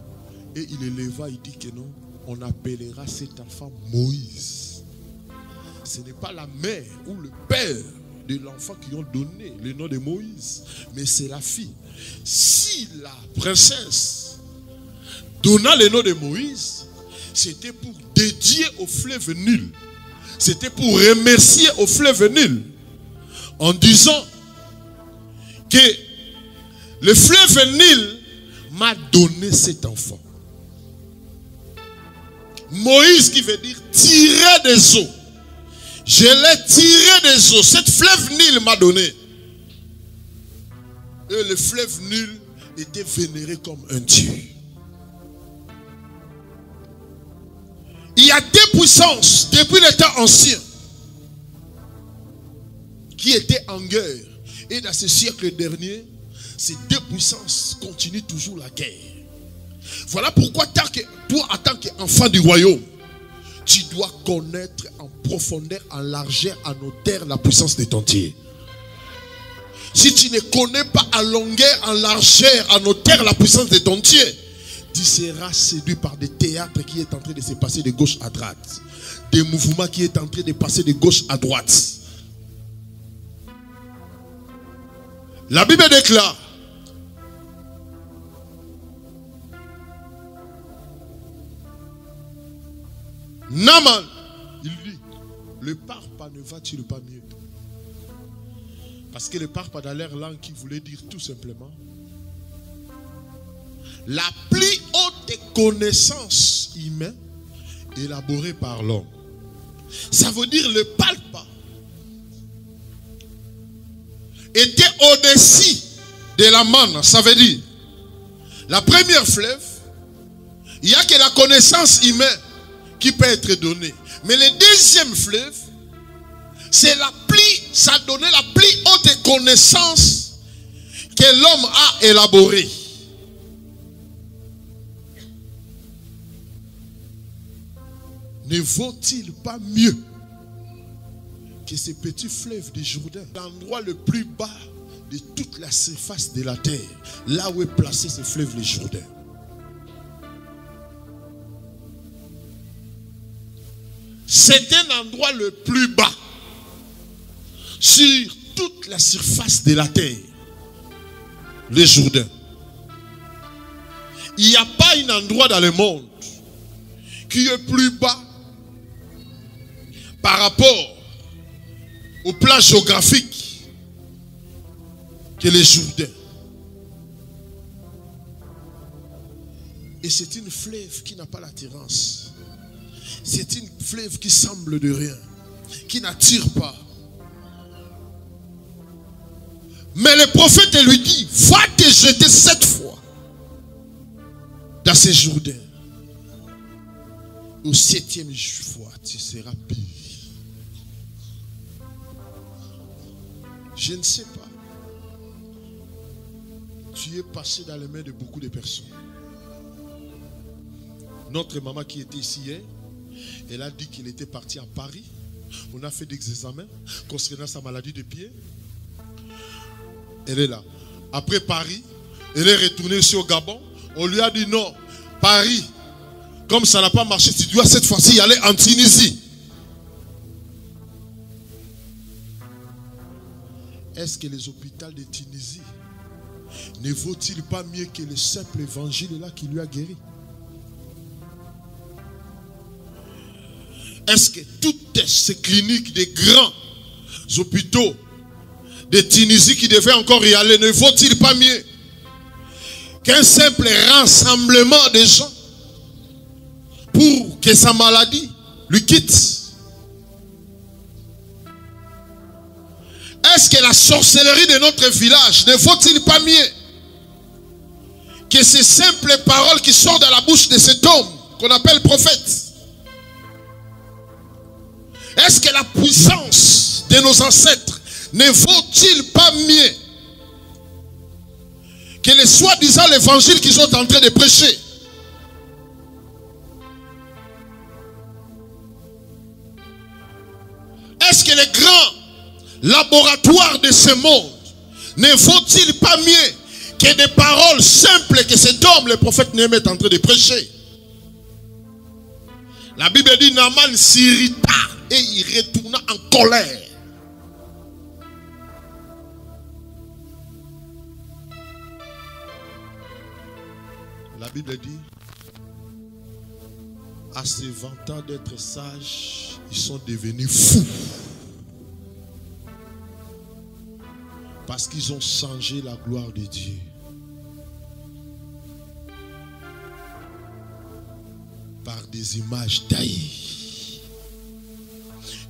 S8: et il éleva, il dit que non, on appellera cet enfant Moïse. Ce n'est pas la mère ou le père de l'enfant qui ont donné le nom de Moïse, mais c'est la fille. Si la princesse donna le nom de Moïse, c'était pour dédier au fleuve Nil. C'était pour remercier au fleuve Nil en disant que le fleuve Nil m'a donné cet enfant. Moïse qui veut dire tirer des eaux. Je l'ai tiré des eaux. Cette fleuve Nil m'a donné. Et le fleuve Nil était vénéré comme un dieu. Il y a deux puissances depuis les temps anciens qui étaient en guerre. Et dans ce siècle dernier, ces deux puissances continuent toujours la guerre. Voilà pourquoi toi, en tant qu'enfant du royaume, tu dois connaître en profondeur, en largeur, en hauteur la puissance de ton Dieu. Si tu ne connais pas en longueur, en largeur, en hauteur la puissance de ton Dieu, tu seras séduit par des théâtres qui est en train de se passer de gauche à droite. Des mouvements qui est en train de passer de gauche à droite. La Bible déclare, Naaman, il dit, le parpa ne va-t-il pas mieux? Parce que le parpa dans leur langue qui voulait dire tout simplement la plus haute connaissance humaine élaborée par l'homme. Ça veut dire le parpa était au-dessus de la manne. Ça veut dire la première fleuve, il n'y a que la connaissance humaine qui peut être donnée. Mais le deuxième fleuve, c'est ça donnait la plus haute connaissance que l'homme a élaborée. Ne vaut-il pas mieux que ces petits fleuves du Jourdain, l'endroit le plus bas de toute la surface de la terre, là où est placé ce fleuve du Jourdain? C'est un endroit le plus bas sur toute la surface de la terre, le Jourdain. Il n'y a pas un endroit dans le monde qui est plus bas par rapport au plan géographique que le Jourdain. Et c'est une fleuve qui n'a pas l'attirance. C'est une fleuve qui semble de rien, qui n'attire pas. Mais le prophète lui dit, va te jeter 7 fois dans ce Jourdain. Au 7e fois, tu seras pire. Je ne sais pas. Tu es passé dans les mains de beaucoup de personnes. Notre maman qui était ici hier, elle a dit qu'il était parti à Paris. On a fait des examens concernant sa maladie de pied. Elle est là. Après Paris, elle est retournée ici au Gabon. On lui a dit non, Paris, comme ça n'a pas marché, tu dois cette fois-ci aller en Tunisie. Est-ce que les hôpitaux de Tunisie ne vaut-il pas mieux que le simple évangile là qui lui a guéri? Est-ce que toutes ces cliniques des grands hôpitaux de Tunisie qui devaient encore y aller ne vaut-il pas mieux qu'un simple rassemblement de gens pour que sa maladie lui quitte? Est-ce que la sorcellerie de notre village ne vaut-il pas mieux que ces simples paroles qui sortent de la bouche de cet homme qu'on appelle prophète? Est-ce que la puissance de nos ancêtres ne vaut-il pas mieux que les soi-disant l'évangile qu'ils sont en train de prêcher? Est-ce que les grands laboratoires de ce monde ne vaut-il pas mieux que des paroles simples que cet homme, le prophète Néhémie, est en train de prêcher? La Bible dit Naaman s'irrita et il retourna en colère. La Bible dit, à se vantant d'être sages, ils sont devenus fous. Parce qu'ils ont changé la gloire de Dieu. Par des images taillées.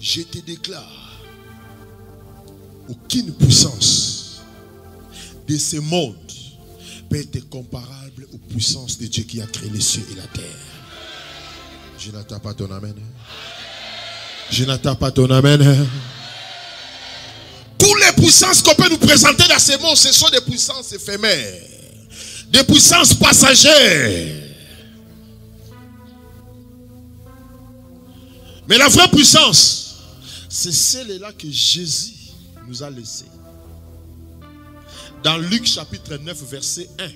S8: Je te déclare, aucune puissance de ce monde peut être comparable aux puissances de Dieu qui a créé les cieux et la terre. Je n'attends pas ton amen. Je n'attends pas ton amen. Toutes les puissances qu'on peut nous présenter dans ce monde, ce sont des puissances éphémères, des puissances passagères. Mais la vraie puissance, c'est celle-là que Jésus nous a laissée. Dans Luc chapitre 9, verset 1,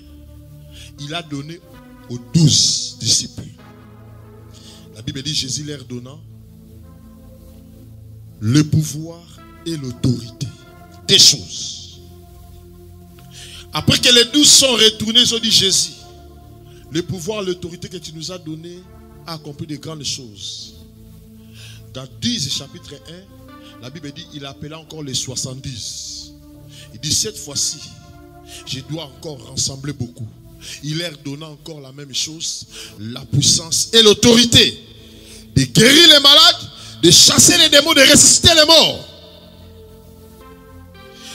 S8: il a donné aux 12 disciples. La Bible dit, Jésus leur donna le pouvoir et l'autorité des choses. Après que les 12 sont retournés, ils ont dit, Jésus, le pouvoir et l'autorité que tu nous as donné a accompli de grandes choses. Dans 10 chapitre 1, la Bible dit, il appela encore les 70. Il dit, cette fois-ci, je dois encore rassembler beaucoup. Il leur donna encore la même chose, la puissance et l'autorité de guérir les malades, de chasser les démons, de ressusciter les morts.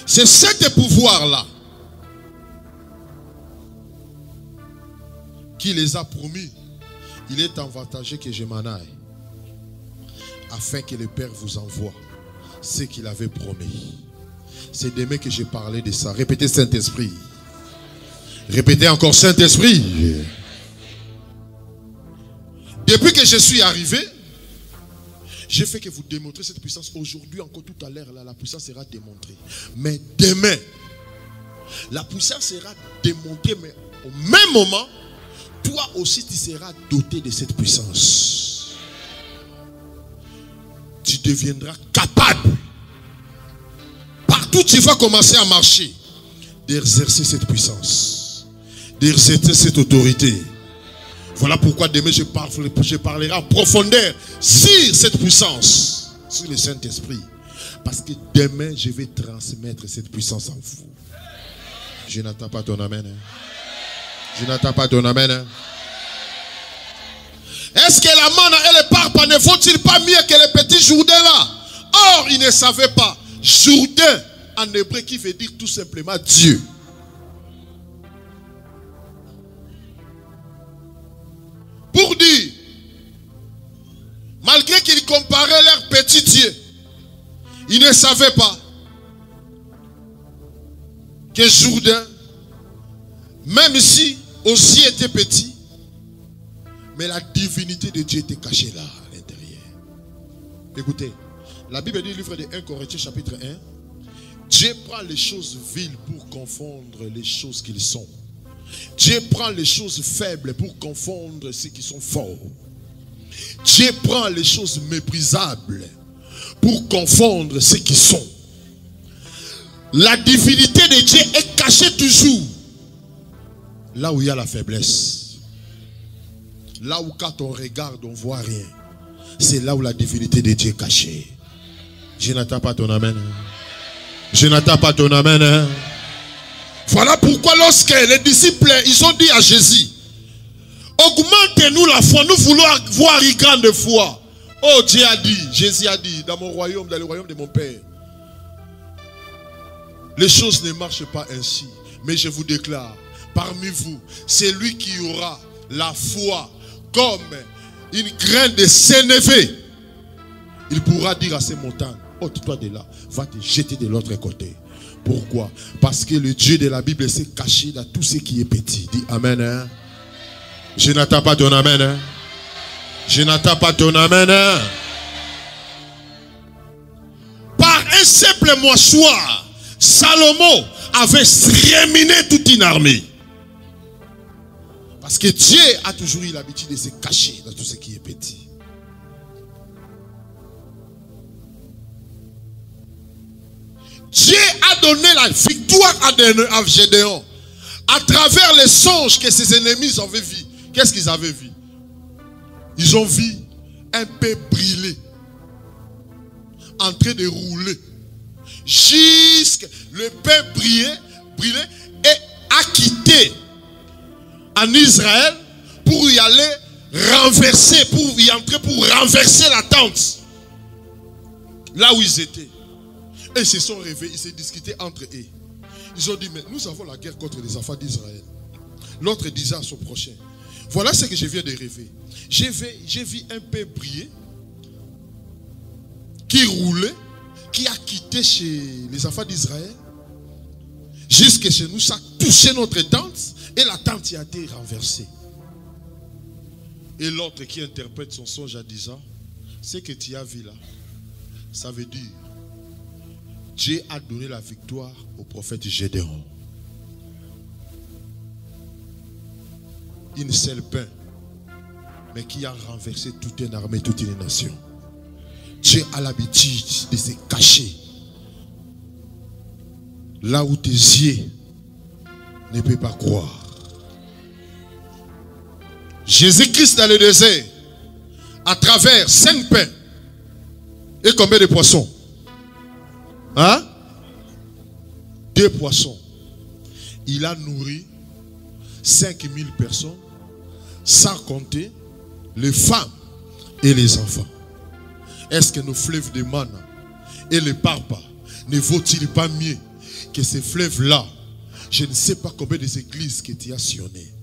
S8: C'est ce pouvoir-là qui les a promis. Il est avantageux que je m'en aille, afin que le Père vous envoie ce qu'il avait promis. C'est demain que j'ai parlé de ça. Répétez Saint-Esprit. Répétez encore Saint-Esprit. Depuis que je suis arrivé, j'ai fait que vous démontrez cette puissance. Aujourd'hui, encore tout à l'heure, la puissance sera démontrée. Mais demain, la puissance sera démontrée. Mais au même moment, toi aussi, tu seras doté de cette puissance. Tu deviendras capable, partout où tu vas commencer à marcher, d'exercer cette puissance, d'exercer cette autorité. Voilà pourquoi demain je parlerai en profondeur sur cette puissance, sur le Saint-Esprit. Parce que demain je vais transmettre cette puissance en vous. Je n'attends pas ton amen. Je n'attends pas ton amen. Est-ce que la manne et le parpa ne vaut-il pas mieux que les petits Jourdains là? Or, ils ne savaient pas. Jourdain en hébreu qui veut dire tout simplement Dieu. Pour dire, malgré qu'ils comparaient leur petit Dieu, ils ne savaient pas que Jourdain, même si aussi était petit, mais la divinité de Dieu était cachée là, à l'intérieur. Écoutez, la Bible dit, livre de 1 Corinthiens chapitre 1, Dieu prend les choses viles pour confondre les choses qu'ils sont. Dieu prend les choses faibles pour confondre ceux qui sont forts. Dieu prend les choses méprisables pour confondre ceux qui sont. La divinité de Dieu est cachée toujours là où il y a la faiblesse. Là où quand on regarde, on ne voit rien. C'est là où la divinité de Dieu est cachée. Je n'attends pas ton amen. Je n'attends pas ton amen. Voilà pourquoi lorsque les disciples, ils ont dit à Jésus, augmente-nous la foi, nous voulons voir une grande foi. Oh, Dieu a dit, Jésus a dit, dans mon royaume, dans le royaume de mon Père, les choses ne marchent pas ainsi. Mais je vous déclare, parmi vous, c'est lui qui aura la foi comme une graine de sénévé. Il pourra dire à ces montagnes, ôte-toi de là, va te jeter de l'autre côté. Pourquoi? Parce que le Dieu de la Bible s'est caché dans tout ce qui est petit. Dis amen. Hein? Je n'attends pas ton amen. Hein? Je n'attends pas ton amen. Hein? Par un simple mouchoir, Salomon avait réminé toute une armée. Parce que Dieu a toujours eu l'habitude de se cacher dans tout ce qui est petit. Dieu a donné la victoire à Gédéon à travers les songes que ses ennemis avaient vus. Qu'est-ce qu'ils avaient vu? Ils ont vu un peu brûler, en train de rouler, jusqu'à le pain brûlé et a quitté en Israël pour y aller renverser, pour y entrer, pour renverser la tente là où ils étaient. Et ils se sont réveillés, ils se discutaient entre eux. Ils ont dit, mais nous avons la guerre contre les enfants d'Israël. L'autre disait à son prochain, voilà ce que je viens de rêver. J'ai vu un peu briller, qui roulait, qui a quitté chez les enfants d'Israël, jusque chez nous, ça a touché notre tente, et la tente y a été renversée. Et l'autre qui interprète son songe en disant, ce que tu as vu là, ça veut dire, Dieu a donné la victoire au prophète Gédéon. Une seule pain, mais qui a renversé toute une armée, toute une nation. Dieu a l'habitude de se cacher là où tes yeux ne peuvent pas croire. Jésus-Christ dans le désert, à travers 5 pains et combien de poissons? Hein? 2 poissons. Il a nourri 5000 personnes, sans compter les femmes et les enfants. Est-ce que nos fleuves de manna et les parpas ne vaut-il pas mieux que ces fleuves-là? Je ne sais pas combien des églises que tu as sonné.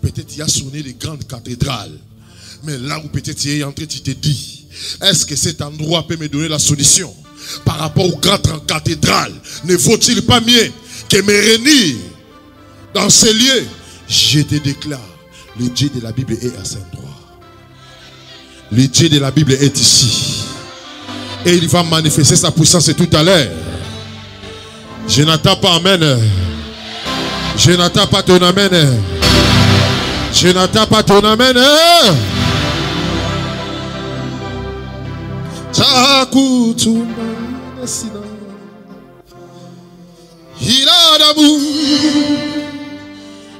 S8: Peut-être tu as sonné les grandes cathédrales. Mais là où peut-être tu es entré, tu te dis, est-ce que cet endroit peut me donner la solution? Par rapport aux grandes cathédrales, ne vaut-il pas mieux que me réunir dans ces lieux? Je te déclare, le Dieu de la Bible est à cet endroit. Le Dieu de la Bible est ici. Et il va manifester sa puissance tout à l'heure. Je n'attends pas amen. Je n'attends pas ton amen. Je n'attends pas ton amen. Il a d'amour.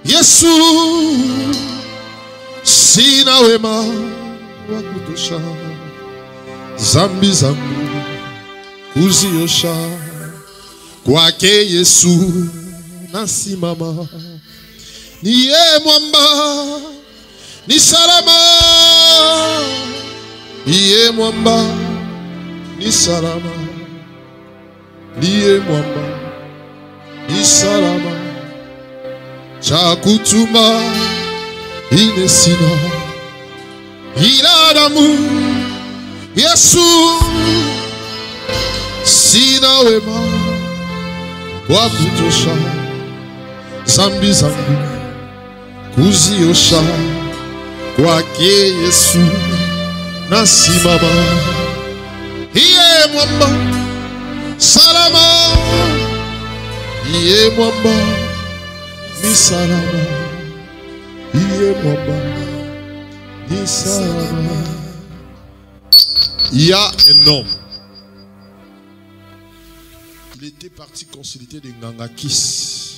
S8: Yesu sina wema wa kutosha, zambi zangu kuziosha, kwake Yesu nasimama. Niye mwamba ni salama, niye mwamba ni salama, niye mwamba ni salama. Chakutuma inesina iladamu Yesu sina wema wa kutosha, zambi zangu kuziosha, kwake Yesu nasimama. Iye mwamba salama, iye mwamba ni salama, iye mwamba ni salama. Il y a un homme, il était parti consulter de Ngangakis.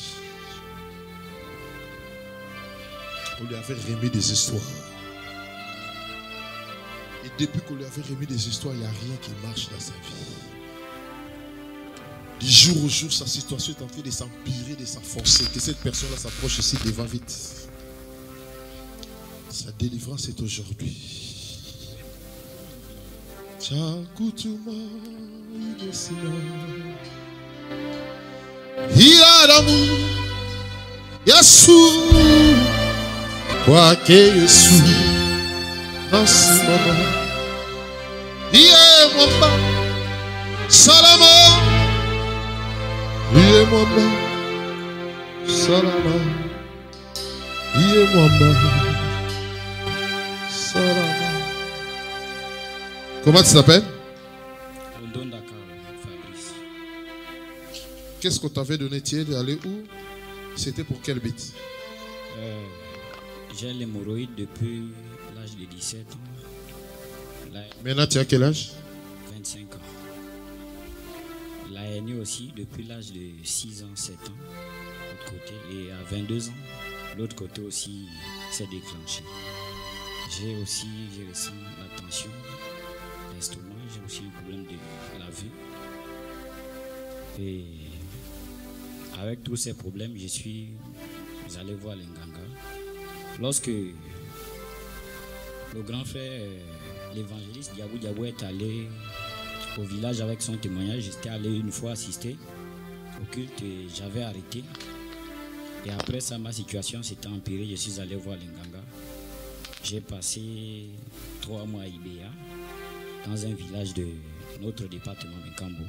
S8: On lui avait remis des histoires. Et depuis qu'on lui avait remis des histoires, il n'y a rien qui marche dans sa vie. Du jour au jour, sa situation est en train de s'empirer, de s'enfoncer. Que cette personne-là s'approche ici devant vite. Sa délivrance est aujourd'hui. Il a l'amour. Yesu. Kwake Yesu. Nasimama. Iye mwamba. Salama. Iye mwamba. Salama. Iye mwamba. Salama. Comment tu t'appelles?
S10: Fabrice.
S8: Qu'est-ce qu'on t'avait donné? Tu es allé où? C'était pour quel but?
S10: J'ai l'hémorroïde depuis l'âge de 17 ans.
S8: Maintenant, tu as quel âge?
S10: 25 ans. La hernie aussi depuis l'âge de 6 ans, 7 ans, l'autre côté. Et à 22 ans, l'autre côté aussi s'est déclenché. J'ai ressenti la tension, l'estomac, j'ai aussi le problème de la vue. Et avec tous ces problèmes, je suis allé voir les Nganga. Lorsque le grand frère, l'évangéliste Diabou Diabou est allé au village avec son témoignage, j'étais allé une fois assister au culte et j'avais arrêté. Et après ça, ma situation s'était empirée, je suis allé voir les Nganga. J'ai passé 3 mois à Ibéa, dans un village de notre département de Kambo.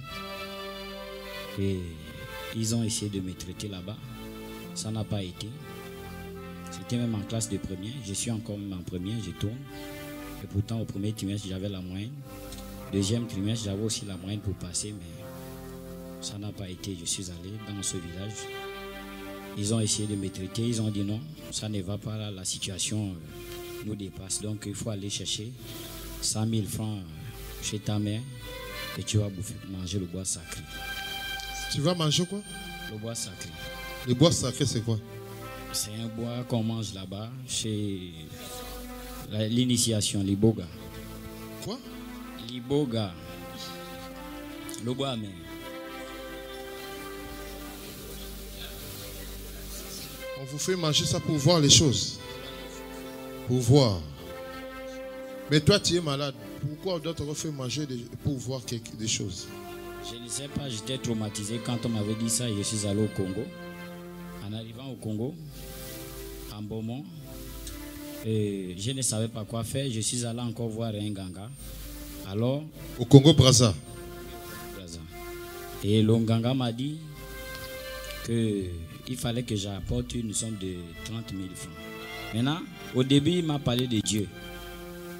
S10: Et ils ont essayé de me traiter là-bas. Ça n'a pas été. C'était même en classe de première. Je suis encore même en première, je tourne. Et pourtant, au premier trimestre, j'avais la moyenne. Deuxième trimestre, j'avais aussi la moyenne pour passer, mais ça n'a pas été. Je suis allé dans ce village. Ils ont essayé de me traiter. Ils ont dit non, ça ne va pas là. La situation nous dépasse. Donc, il faut aller chercher 100 000 francs chez ta mère et tu vas manger le bois sacré.
S8: Tu vas manger quoi?
S10: Le bois sacré.
S8: Le bois sacré, c'est quoi?
S10: C'est un bois qu'on mange là-bas chez l'initiation, l'Iboga.
S8: Quoi?
S10: L'Iboga. Le bois mais.
S8: On vous fait manger ça pour voir les choses. Pour voir. Mais toi, tu es malade. Pourquoi on doit te refaire manger pour voir des choses?
S10: Je ne sais pas, j'étais traumatisé quand on m'avait dit ça et je suis allé au Congo. En arrivant au Congo, en Beaumont, je ne savais pas quoi faire. Je suis allé encore voir un Nganga. Alors,
S8: au Congo Brazza.
S10: Et le Nganga m'a dit qu'il fallait que j'apporte une somme de 30 000 francs. Maintenant, au début, il m'a parlé de Dieu.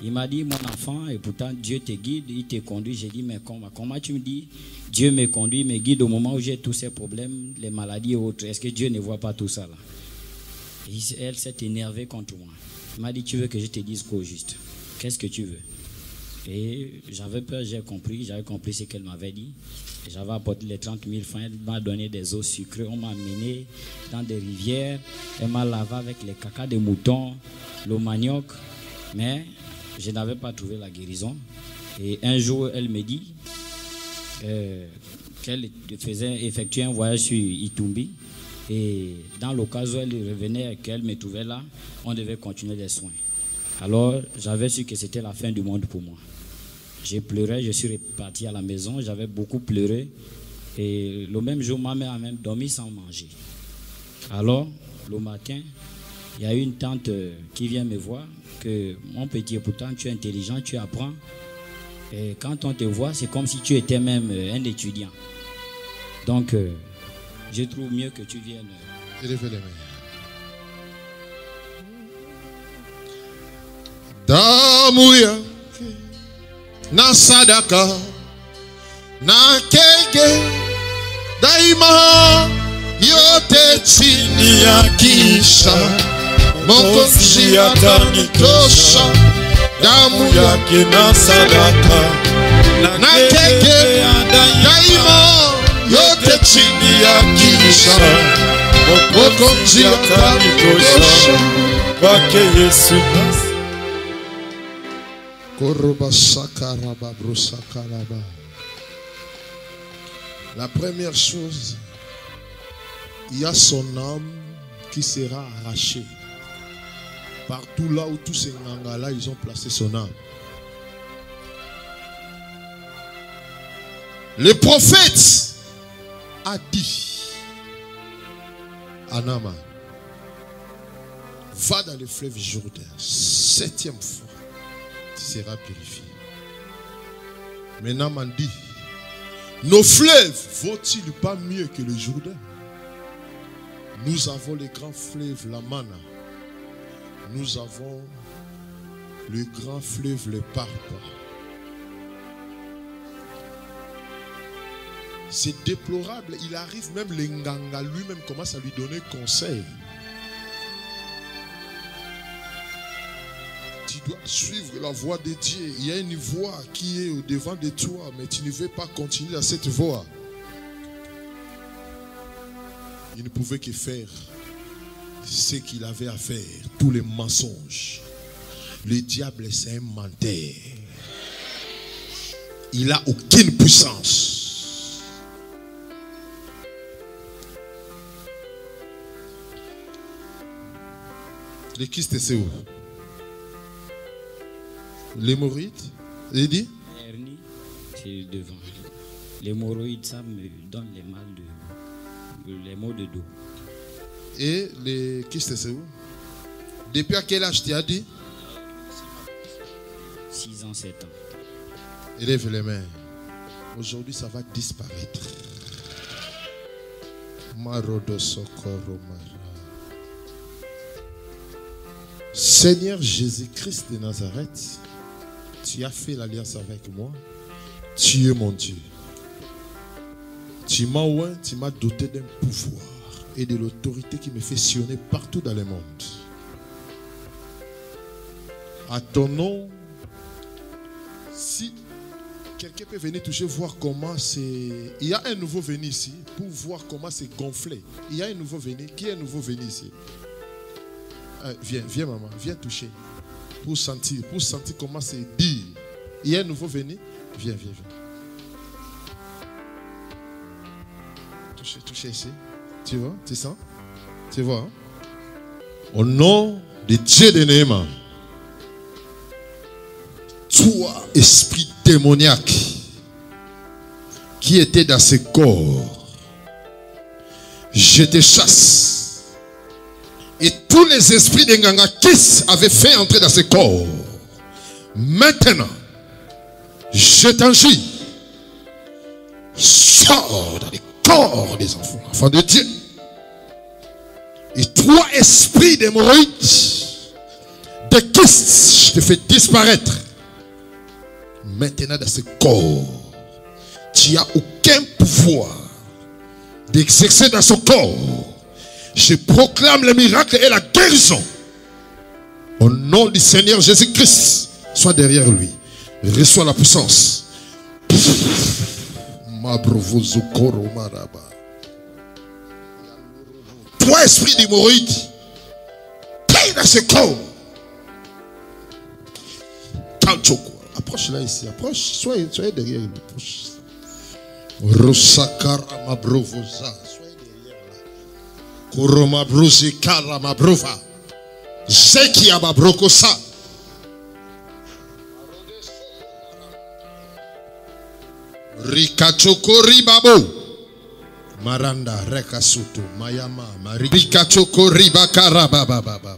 S10: Il m'a dit, mon enfant, et pourtant Dieu te guide, il te conduit. J'ai dit, mais comment tu me dis, Dieu me conduit, me guide au moment où j'ai tous ces problèmes, les maladies et autres. Est-ce que Dieu ne voit pas tout ça là? Et elle s'est énervée contre moi. Il m'a dit, tu veux que je te dise quoi au juste? Qu'est-ce que tu veux? Et j'avais peur, j'avais compris ce qu'elle m'avait dit. J'avais apporté les 30 000 francs, elle m'a donné des eaux sucrées, on m'a amené dans des rivières, elle m'a lavé avec les caca de mouton, le manioc, mais je n'avais pas trouvé la guérison. Et un jour, elle me dit qu'elle faisait effectuer un voyage sur Itumbi. Et dans le cas où elle revenait et qu'elle me trouvait là, on devait continuer les soins. Alors, j'avais su que c'était la fin du monde pour moi. J'ai pleuré, je suis reparti à la maison, j'avais beaucoup pleuré. Et le même jour, ma mère a même dormi sans manger. Alors, le matin, il y a une tante qui vient me voir, que mon petit, pourtant tu es intelligent, tu apprends. Et quand on te voit, c'est comme si tu étais même un étudiant. Donc, je trouve mieux que tu viennes.
S8: Élevez les mains. Damuya na sadaka na kege daima yote chini ya kisha Mwokozi atanitosha damu yake na sadaka na kege daima yote chini ya kisha Mwokozi atanitosha kwake Yesu. La première chose, il y a son âme qui sera arrachée. Partout là où tous ces Nganga-là, ils ont placé son âme. Le prophète a dit à Naaman, va dans le fleuve Jourdain, 7e fois. Sera purifié. Mais Naaman dit, Nos fleuves vaut-ils pas mieux que le Jourdain? Nous avons les grands fleuves, la Mana. Nous avons le grand fleuve, le Parpa. C'est déplorable. Il arrive même, le Nganga lui-même commence à lui donner conseil. Tu dois suivre la voie de Dieu. Il y a une voie qui est au devant de toi, mais tu ne veux pas continuer dans cette voie. Il ne pouvait que faire ce qu'il avait à faire. Tous les mensonges. Le diable, c'est un menteur. Il n'a aucune puissance. Le kyste, c'est où? L'hémorroïde? L'hernie,
S10: c'est devant. L'hémorroïde, ça me donne les mal les maux de dos.
S8: Et le kyste, c'est où? Depuis à quel âge tu as dit?
S10: 6 ans, 7 ans.
S8: Élève les mains. Aujourd'hui, ça va disparaître. Marodo Sokoro Mara. Seigneur Jésus-Christ de Nazareth, tu as fait l'alliance avec moi. Tu es mon Dieu. Tu m'as oint, tu m'as doté d'un pouvoir et de l'autorité qui me fait sillonner partout dans le monde. À ton nom, si quelqu'un peut venir toucher, voir comment c'est... Il y a un nouveau venu ici pour voir comment c'est gonflé. Il y a un nouveau venu. Qui est un nouveau venu ici? Viens maman, viens toucher. Pour sentir comment c'est dit. Il y a un nouveau venu. Viens. Touchez ici. Tu vois, tu sens? Tu vois? Hein? Au nom de Dieu de Néhéma, toi, esprit démoniaque qui était dans ce corps, je te chasse. Et tous les esprits de Nganga Kiss avaient fait entrer dans ce corps. Maintenant, je t'enjoins. Sors dans les corps des enfants de Dieu. Et toi, esprit d'hémorroïdes, de Kiss, je te fais disparaître. Maintenant, dans ce corps, tu n'as aucun pouvoir d'exercer dans son corps. Je proclame le miracle et la guérison. Au nom du Seigneur Jésus-Christ, sois derrière lui. Reçois la puissance. Toi, esprit d'hémorroïde, t'es dans ce corps. Approche là ici, approche, soyez derrière lui. Rosakara mabrovosa. Kuroma brusi kara mabrova. Zekia babrokosa. Rikachokori babo. Maranda rekasutu mayama mari. Rikachokori bakara baba baba.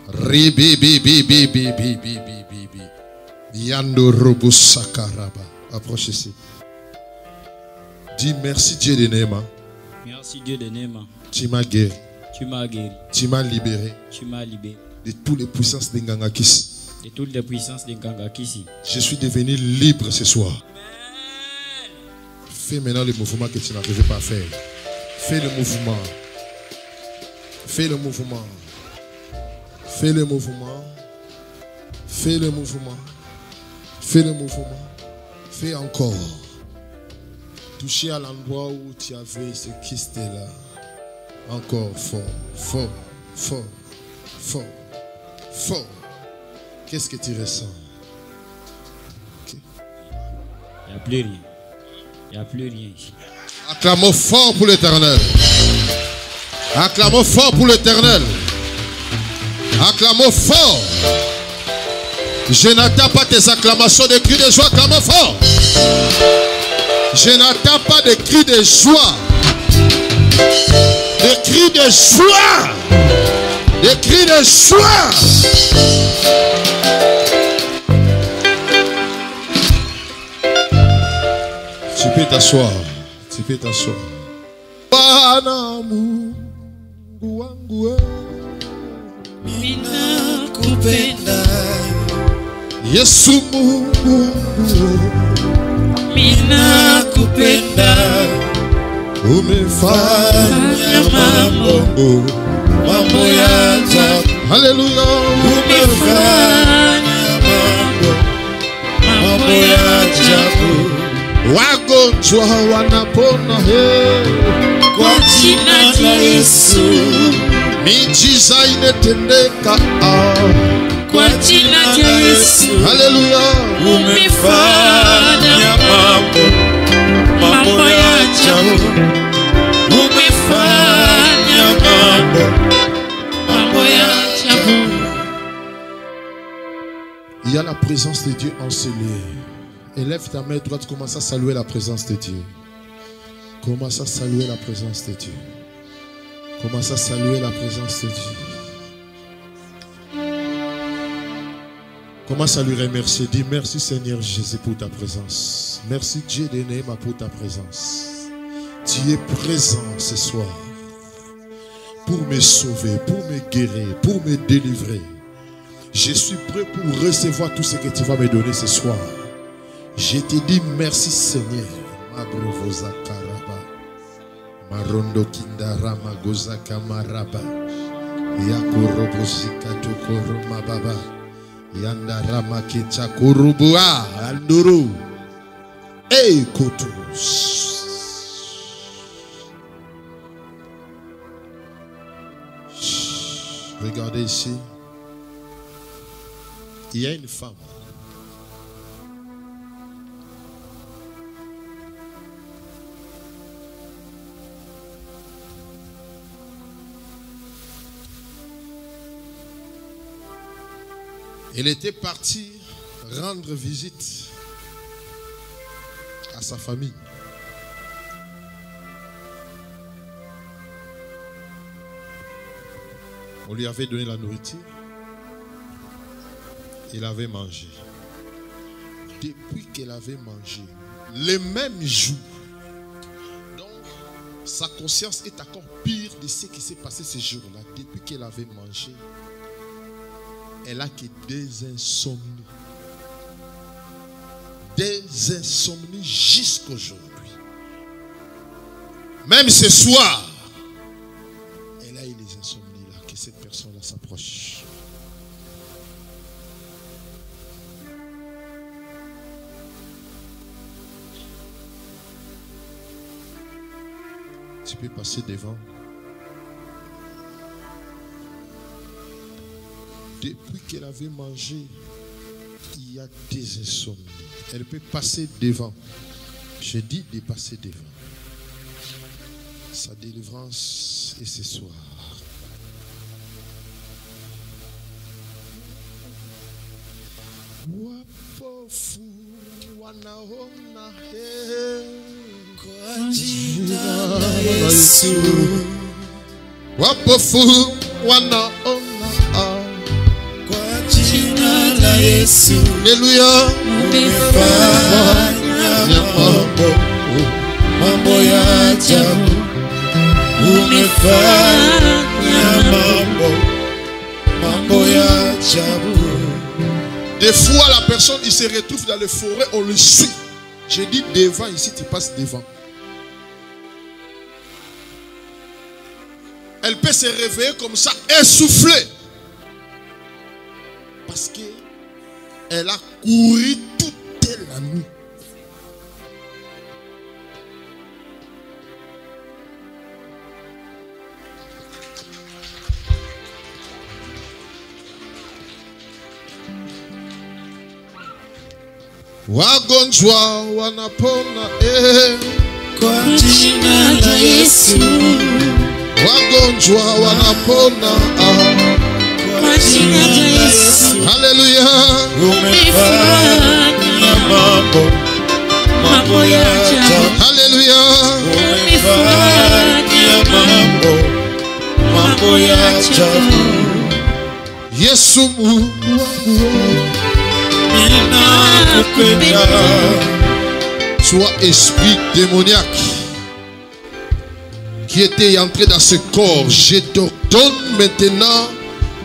S8: Ribi bi bi bi bi bi bi bi bi. Yando robusakaraba. Approche ici. Dis merci Dieu de Néhéma.
S10: Merci Dieu de Néhéma.
S8: Tu m'as guéri.
S10: Tu m'as guéri.
S8: Tu m'as libéré.
S10: Tu m'as libéré.
S8: De toutes les puissances de Nganga Kiss.
S10: De toutes les puissances de Nganga Kiss.
S8: Je suis devenu libre ce soir. Amen. Fais maintenant le mouvement que tu n'arrivais pas à faire. Fais le mouvement. Fais le mouvement. Fais le mouvement. Fais le mouvement. Fais le mouvement. Fais encore. Toucher à l'endroit où tu avais ce kyste là. Encore fort, fort, fort, fort, fort. Qu'est-ce que tu ressens? Okay.
S10: Il n'y a plus rien. Il n'y a plus rien ici.
S8: Acclamons fort pour l'Éternel. Acclamons fort pour l'Éternel. Acclamons fort. Je n'attends pas tes acclamations de cris de joie. Acclamons fort. Je n'attends pas de cris de joie. Des cris de joie. Des cris de joie. Tu peux t'asseoir. Tu peux t'asseoir. Bwana Mungu wangu
S11: ninakupenda
S8: Yesu Mungu wangu
S11: ninakupenda
S8: umefanya mambo ya ajabu. Haleluya.
S11: umefanya mambo ya ajabu.
S8: Wagonjwa wanapona
S11: kwa jina la Yesu.
S8: Miujiza inatendeka
S11: kwa jina la Yesu.
S8: Haleluya.
S11: Umefanya mambo ya ajabu. Umefanya mambo ya ajabu.
S8: Il y a la présence de Dieu en ce lieu. Élève ta main droite, commence à saluer la présence de Dieu. Commence à saluer la présence de Dieu. Commence à saluer la présence de Dieu. Commence à lui remercier. Dis merci Seigneur Jésus pour ta présence. Merci Dieu de Néma pour ta présence. Tu es présent ce soir pour me sauver, pour me guérir, pour me délivrer. Je suis prêt pour recevoir tout ce que tu vas me donner ce soir. Je te dis merci Seigneur. Mabrovoza karaba. Marondo kindara magoza kamaraba. Yakorobosika tokoro mababa. Yandara makecha kurubua. Anduru. Hey kotus. Regardez ici. Il y a une femme. Elle était partie rendre visite à sa famille. On lui avait donné la nourriture. Il avait mangé. Depuis qu'elle avait mangé, le même jour, donc sa conscience est encore pire de ce qui s'est passé ce jour-là. Depuis qu'elle avait mangé, elle a que des insomnies. Des insomnies jusqu'aujourd'hui. Même ce soir, elle a eu des insomnies là, que cette personne-là s'approche. Tu peux passer devant. Depuis qu'elle avait mangé, il y a des insomnies. Elle peut passer devant. Je dis de passer devant. Sa délivrance est ce soir. Wapofu wanaona
S11: kwa jina la Yesu.
S8: Wapofu wanaona
S11: kwa jina la Yesu.
S8: Haleluya.
S11: Umefanya mambo ya ajabu. Umefanya mambo ya ajabu.
S8: Des fois, la personne, il se retrouve dans les forêts, on le suit. Je dis devant, ici, tu passes devant. Elle peut se réveiller comme ça, essoufflée. Parce qu'elle a couru toute la nuit. Wagonjwa wanapona
S11: kwa jina la Yesu.
S8: Wagonjwa wanapona
S11: kwa jina la Yesu.
S8: Haleluya.
S11: Umefanya mambo ya ajabu.
S8: Haleluya.
S11: Umefanya mambo ya ajabu.
S8: Yesu Mungu wangu
S11: ninakupenda.
S8: Toi, esprit démoniaque qui était entré dans ce corps, je t'ordonne maintenant,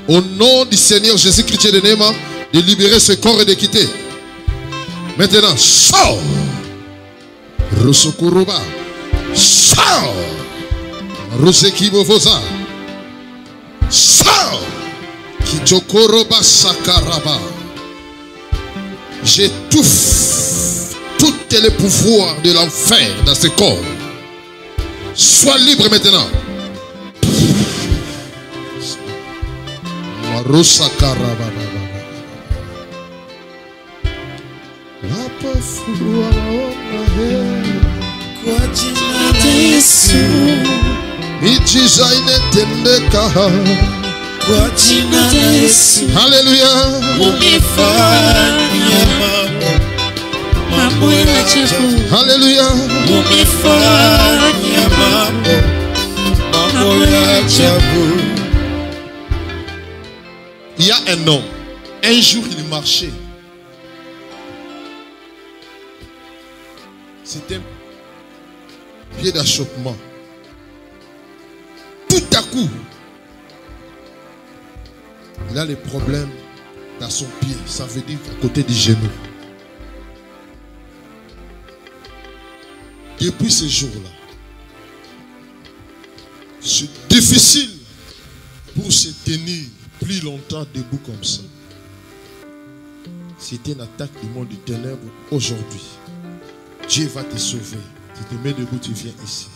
S8: au nom du Seigneur Jésus-Christ de Néma, de libérer ce corps et de quitter. Maintenant, sors. Rosokuruba. Sors. Rosekibovosa. Sors. Kichokoroba Sakaraba. J'étouffe tous les pouvoirs de l'enfer dans ce corps. Sois libre maintenant. Rosakaraba.
S11: Kwa jina la Yesu,
S8: miujiza inatendeka.
S11: kwa jina la Yesu,
S8: Hallelujah.
S11: umefanya mambo ya ajabu.
S8: Hallelujah.
S11: Umefanya mambo ya ajabu.
S8: Il y a un homme, un jour il marchait. C'était un pied d'achoppement. Tout à coup, il a les problèmes dans son pied. Ça veut dire à côté du genou. Depuis ce jour-là, c'est difficile pour se tenir plus longtemps debout comme ça. C'était une attaque du monde du ténèbre aujourd'hui. Dieu va te sauver. Tu te mets debout, tu viens ici.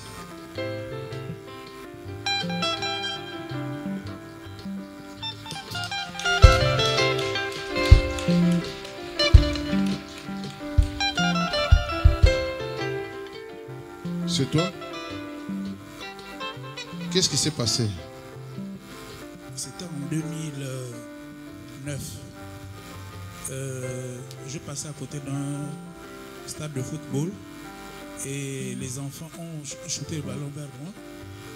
S8: C'est toi? Qu'est-ce qui s'est passé?
S12: C'était en 2009. Je passais à côté d'un stade de football et les enfants ont shooté le ballon vers moi.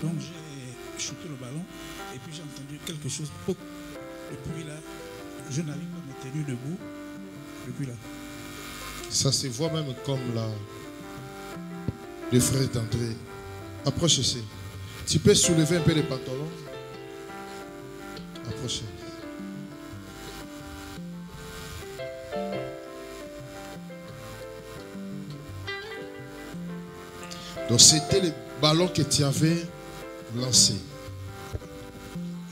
S12: Donc j'ai shooté le ballon et puis j'ai entendu quelque chose. Depuis là, je n'arrive pas à me tenir debout. Depuis là.
S8: Ça se voit même comme là. Le frère est entré. Approche ici. Tu peux soulever un peu les pantalons. Approche. Donc c'était le ballon que tu avais lancé.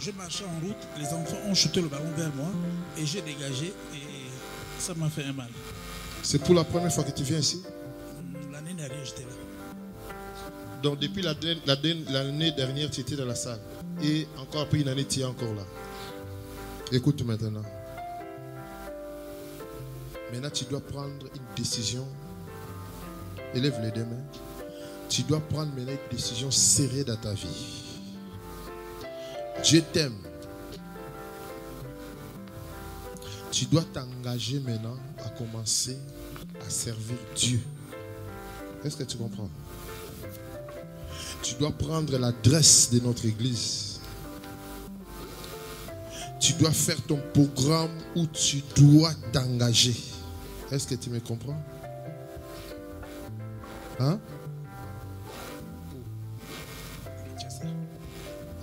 S12: Je marchais en route, les enfants ont shooté le ballon vers moi et j'ai dégagé et ça m'a fait un mal.
S8: C'est pour la première fois que tu viens ici?
S12: L'année dernière, j'étais là.
S8: Donc depuis l'année dernière, tu étais dans la salle. Et encore après une année, tu es encore là. Écoute maintenant. Maintenant, tu dois prendre une décision. Élève les deux mains. Tu dois prendre maintenant une décision sérieuse dans ta vie. Dieu t'aime. Tu dois t'engager maintenant à commencer à servir Dieu. Est-ce que tu comprends? Tu dois prendre l'adresse de notre église. Tu dois faire ton programme où tu dois t'engager. Est-ce que tu me comprends? Hein?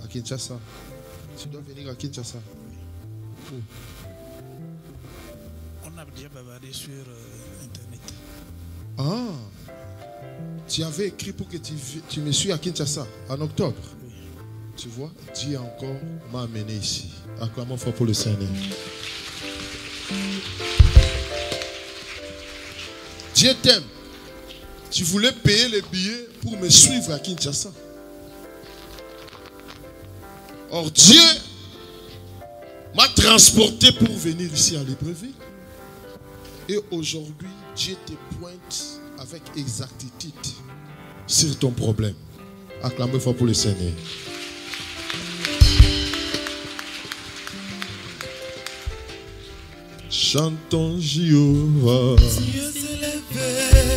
S8: À Kinshasa. Tu dois venir à Kinshasa. Où?
S12: On a déjà bavardé sur Internet.
S8: Ah! Tu avais écrit pour que tu me suives à Kinshasa en octobre.
S12: Oui.
S8: Tu vois, Dieu encore m'a amené ici. Acclamons fort pour le Seigneur. Dieu t'aime. Tu voulais payer les billets pour me suivre à Kinshasa. Or Dieu m'a transporté pour venir ici à Libreville. Et aujourd'hui, Dieu te pointe avec exactitude sur ton problème. Acclamez fort pour le Seigneur. Chantons Jéhovah.
S11: Dieu s'est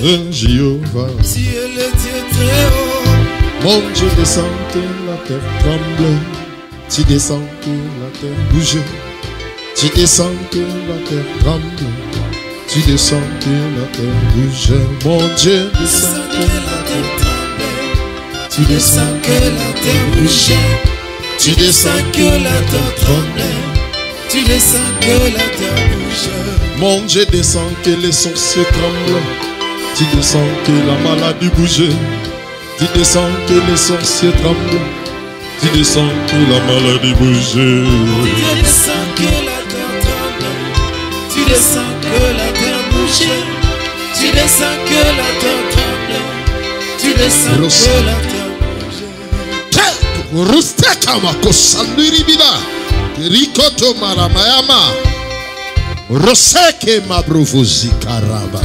S11: levé.
S8: Jéhovah.
S11: Dieu le Dieu très haut.
S8: Mon Dieu descend que la terre tremble. Tu descends que la terre bouge. Tu descends que la terre tremble. Tu descends que la terre bouge. Mon Dieu, descends que la terre tremble. Tu descends que la terre bouge. Tu descends que la terre tremble. Tu descends que la terre bouge. Mon Dieu, descend que les sorciers tremblent. Tu descends que la maladie bouge. Tu descends que les sorciers tremblent. Tu descends que la maladie bouge.
S11: Tu descends que la terre tremble. Tu descends que la terre bouge. Tu descends que la terre tremble. Tu descends que la terre bouge.
S8: Rusteka makosanduribida. Rikoto maramayama. Roseke mabrovozi karaba.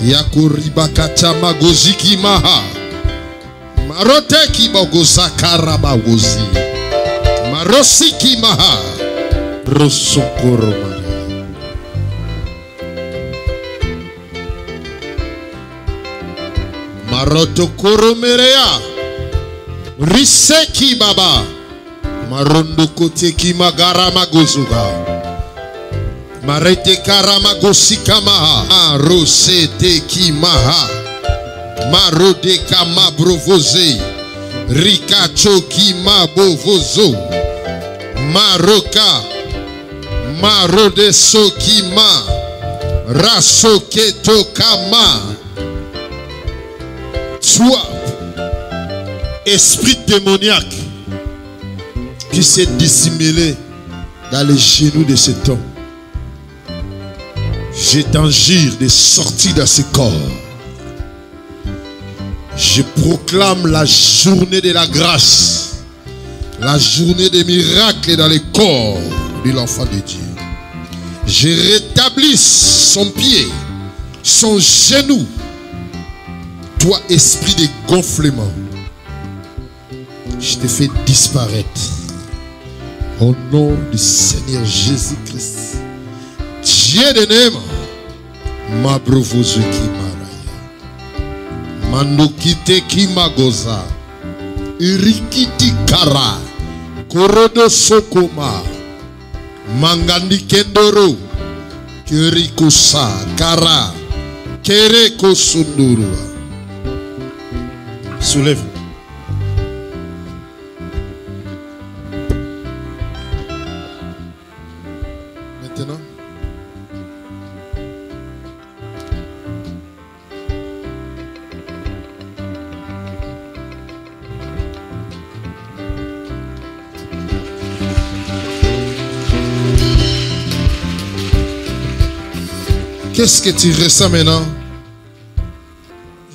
S8: Yakuriba katama goziki maha. Maroteki bagoza karaba gozi. Marosiki maha. Rosokoro mara. Marotokoro merea. Riseki baba. Marondo kote ki magara magozuga. Marete karama gosika maha. Rosete ki maha. Marode kama brovoze. Rikacho ki mabovozo. Maroka. Marode soki ma. Rasoketo kama. Toi, esprit démoniaque qui s'est dissimulé dans les genoux de cet homme, je t'enjure de sortir de ce corps. Je proclame la journée de la grâce, la journée des miracles dans le corps de l'enfant de Dieu. Je rétablis son pied, son genou. Toi, esprit de gonflement, je te fais disparaître. Au nom du Seigneur Jésus-Christ. Dieu de Néma. Mabrovozuki maraya. Mandokite kimagoza. Irikiti kara. Korodo sokoma. Mangandi kendoro. Kirikusa kara. Kereko sundurua. Soulève. Maintenant. Qu'est-ce que tu ressens maintenant?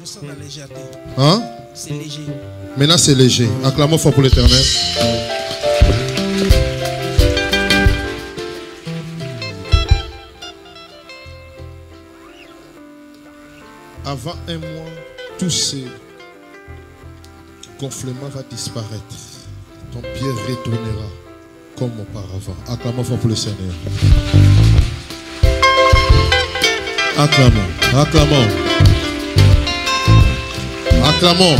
S12: Je sens la légèreté.
S8: Hein?
S12: C'est léger.
S8: Maintenant c'est léger. Acclamons fort pour l'Éternel. Avant un mois, tout ce gonflement va disparaître. Ton pied retournera comme auparavant. Acclamons fort pour le Seigneur. Acclamons, acclamons. Acclamons.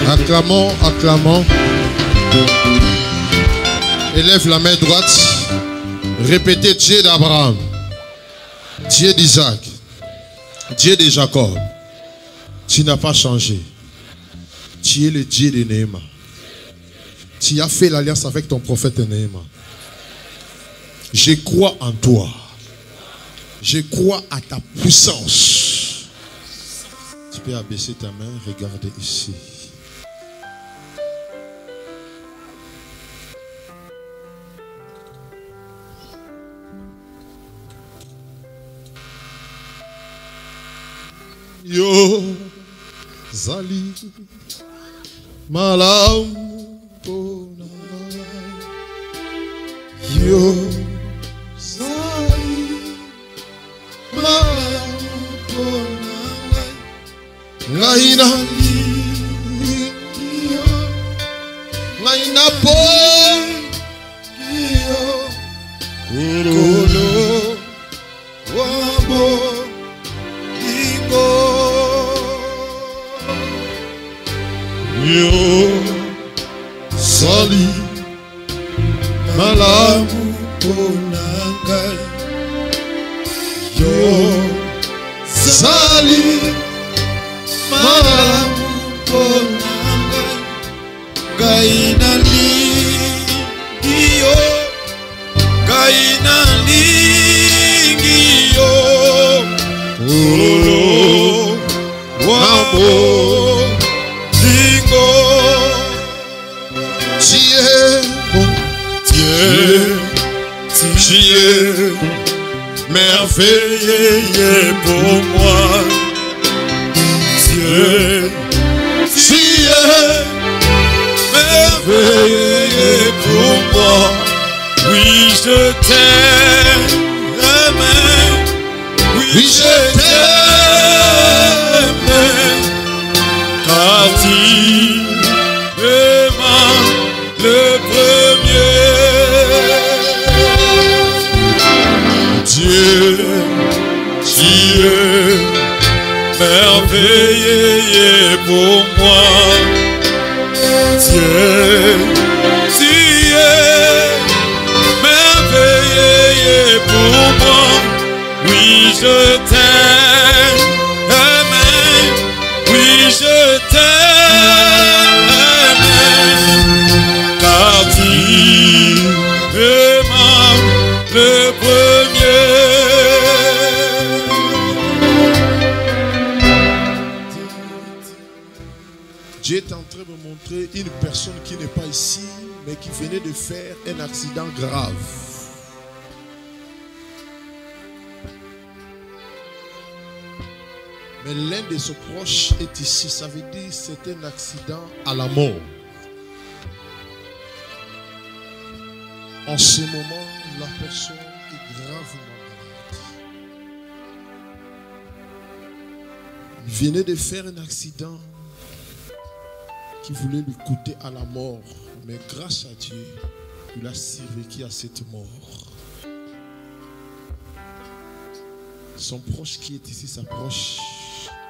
S8: Acclamons, acclamons. Élève la main droite. Répétez Dieu d'Abraham, Dieu d'Isaac, Dieu de Jacob. Tu n'as pas changé. Tu es le Dieu de Néma. Tu as fait l'alliance avec ton prophète Néma. Je crois en toi. Je crois à ta puissance. Tu peux abaisser ta main, regarder ici. Yo Zali Malam Yo Zali Malam Ngaina Ngaina po Kolo Wabo Yo Sali Malamu Ponangai Yo Sali Malamu Ponanga
S11: Gaina Lingio Gaina Lingio Olo Wamo Lingo
S8: Dieu bon
S11: Dieu merveilleux pour moi Dieu merveilleux pour moi. Oui, je t'aime. Oui, je t'aime. Car tu m'aimes le premier. Dieu, merveilleux pour moi. Dieu, merveilleux pour moi. Oui, je t'aime. Oui, je t'aime. Car tu m'aimes le premier.
S8: Dieu est en train de me montrer une personne qui n'est pas ici, mais qui venait de faire un accident grave. Mais l'un de ses proches est ici. Ça veut dire que c'est un accident à la mort. En ce moment, la personne est gravement malade. Il venait de faire un accident qui voulait lui coûter à la mort. Mais grâce à Dieu, il a survécu à cette mort. Son proche qui est ici s'approche.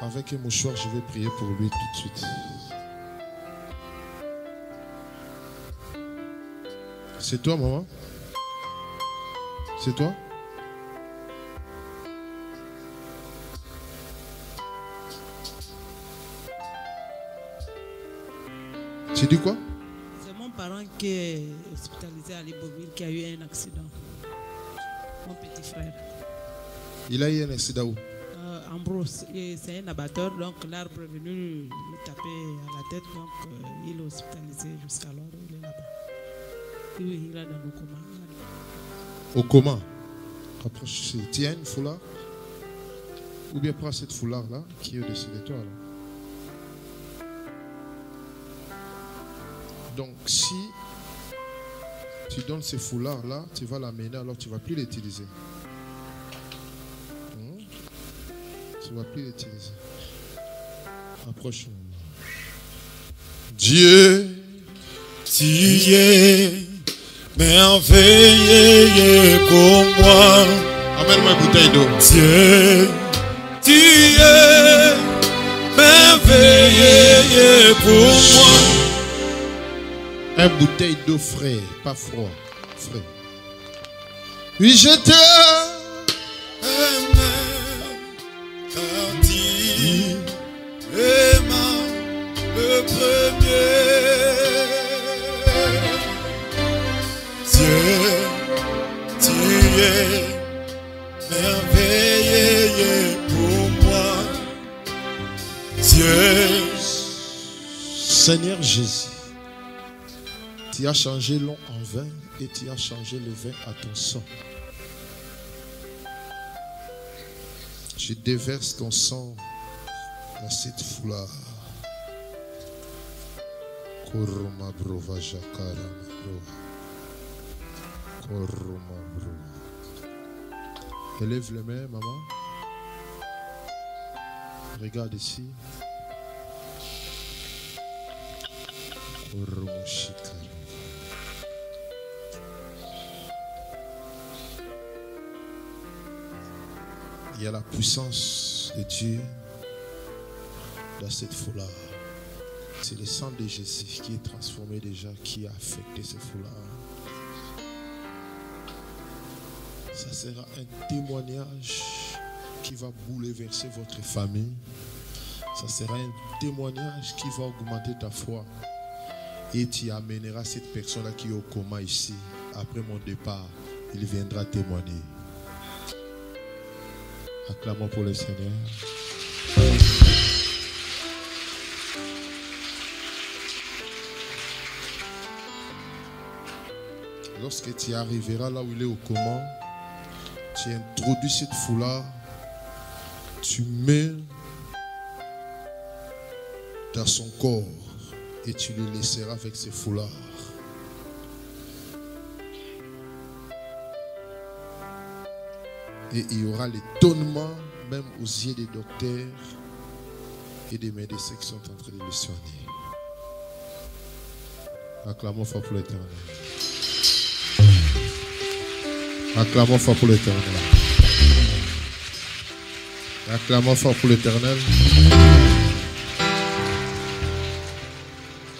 S8: Avec un mouchoir, je vais prier pour lui tout de suite. C'est toi, maman? C'est toi? Tu dis quoi?
S13: C'est mon parent qui est hospitalisé à Libreville qui a eu un accident. Mon petit frère.
S8: Il a eu un accident où?
S13: Ambrose, c'est un abatteur, donc l'arbre est venu lui taper à la tête, donc il est hospitalisé jusqu'alors, il est là-bas. Oui, il est dans le coma.
S8: Au coma? Approche, tiens une foulard. Ou bien prends cette foulard-là qui est au-dessus de toi. Là. Donc si tu donnes ces foulards-là, tu vas l'amener, alors tu ne vas plus l'utiliser. Tu ne vas plus l'utiliser. Approche-moi.
S11: Dieu, tu es merveilleux pour moi.
S8: Amène-moi une bouteille d'eau.
S11: Dieu, tu es merveilleux pour moi.
S8: Une bouteille d'eau frais, pas froid. Frais. Oui, je t'aime.
S11: Le premier. Dieu, tu es merveilleux pour moi. Dieu,
S8: Seigneur Jésus, tu as changé l'eau en vin et tu as changé le vin à ton sang. Je déverse ton sang dans cette foulard. Koroma brova jakara bro. Koroma bro. Élève les mains, maman. Regarde ici. Koroma shikara. Il y a la puissance de Dieu dans cette foulard. C'est le sang de Jésus qui est transformé déjà, qui a affecté ce foulard. Ça sera un témoignage qui va bouleverser votre famille. Ça sera un témoignage qui va augmenter ta foi. Et tu amèneras cette personne-là qui est au coma ici. Après mon départ, il viendra témoigner. Acclamons pour le Seigneur. Lorsque tu arriveras là où il est au coma, tu introduis cette foulard, tu mets dans son corps et tu le laisseras avec ce foulard. Et il y aura l'étonnement même aux yeux des docteurs et des médecins qui sont en train de le soigner. Acclamons fort pour l'Éternel. Acclamons fort pour l'Éternel. Acclamons fort pour l'Éternel.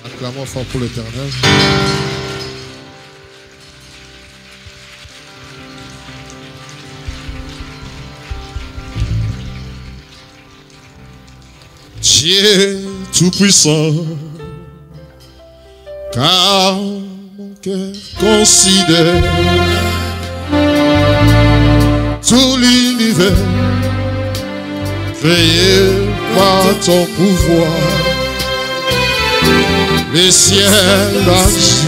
S8: Acclamons fort pour l'Éternel.
S14: Dieu tout-puissant, car mon cœur considère tout l'univers créé par ton pouvoir. Les ciels agissent,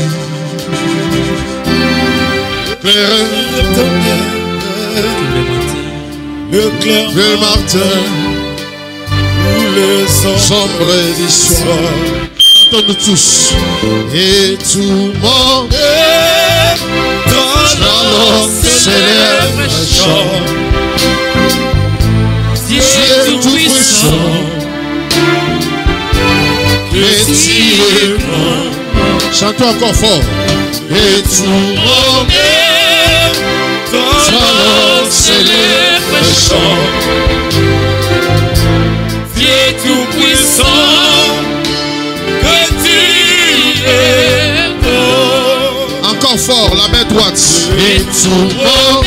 S14: le clair le matin, le sombre du soir. Chantons-nous tous. Et tout le monde dans célèbre chant. Dieu tout-puissant, petit et grand. Chantons encore fort. Et tout le monde dans célèbre chant. Dieu tout-puissant, petit et grand. Encore fort, la main droite. Et tout le monde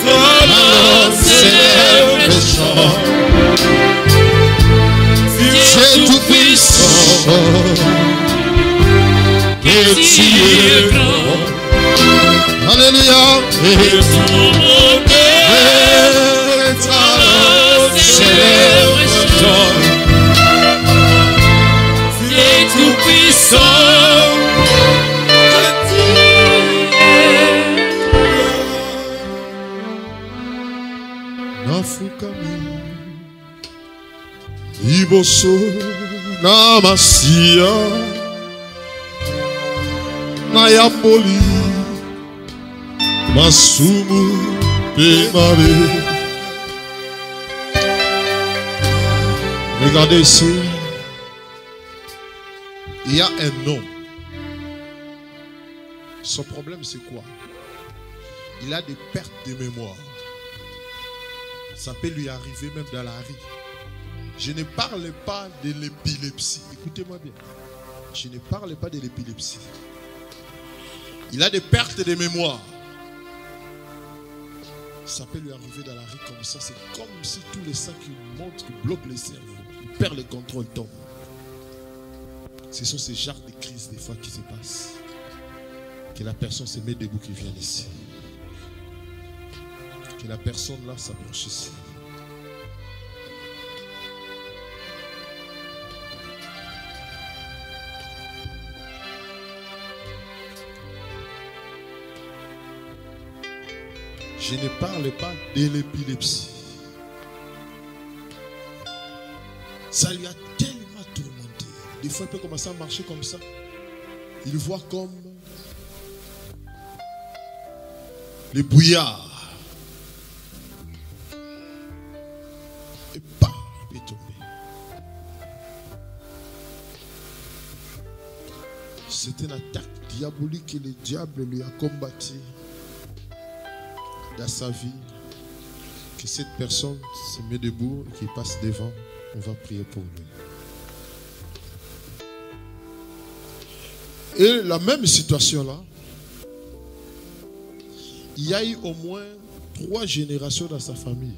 S14: dans célèbre chant. Dieu tout-puissant, petit et grand. Alléluia. Et tout le monde célèbre chant. Dieu tout-puissant, Nafukami Iboso Namasia Nayapoli Masumu Pemare. Regardez ici. Il y a un homme. Son problème c'est quoi? Il a des pertes de mémoire. Ça peut lui arriver même dans la rue. Je ne parle pas de l'épilepsie. Écoutez-moi bien. Je ne parle pas de l'épilepsie. Il a des pertes de mémoire. Ça peut lui arriver dans la rue comme ça. C'est comme si tous les sacs qui montent, qui bloquent le cerveau. Il perd le contrôle, tombe. Ce sont ces genres de crises des fois qui se passent. Que la personne se met debout qui vient ici. Que la personne là s'approche ici. Je ne parle pas de l'épilepsie. Ça lui a tellement tourmenté. Des fois, il peut commencer à marcher comme ça. Il voit comme les brouillards. Et pas, il peut tomber. C'est une attaque diabolique que le diable lui a combattu dans sa vie. Que cette personne se met debout et qu'il passe devant. On va prier pour lui. Et la même situation là, il y a eu au moins 3 générations dans sa famille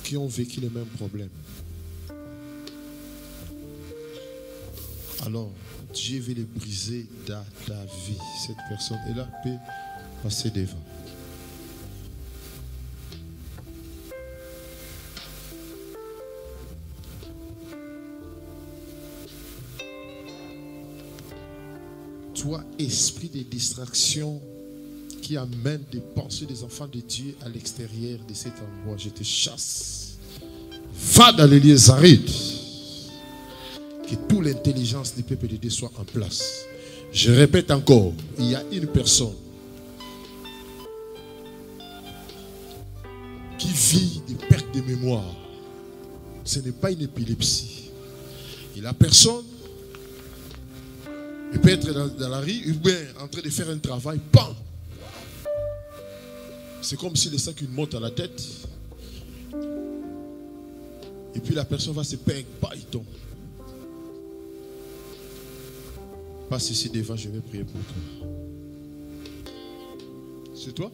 S14: qui ont vécu les mêmes problèmes. Alors, Dieu veut les briser dans ta vie. Cette personne-là peut passer devant. Toi, esprit de distraction qui amène des pensées des enfants de Dieu à l'extérieur de cet endroit, je te chasse. Va dans les lieux arides. Que toute l'intelligence du peuple de Dieu soit en place. Je répète encore, il y a une personne qui vit des pertes de mémoire. Ce n'est pas une épilepsie. Et la personne, il peut être dans la rue, ou bien en train de faire un travail, pan! C'est comme si le sac lui monte à la tête. Et puis la personne va se peindre, il tombe. Passe ici devant, je vais prier pour toi. C'est toi?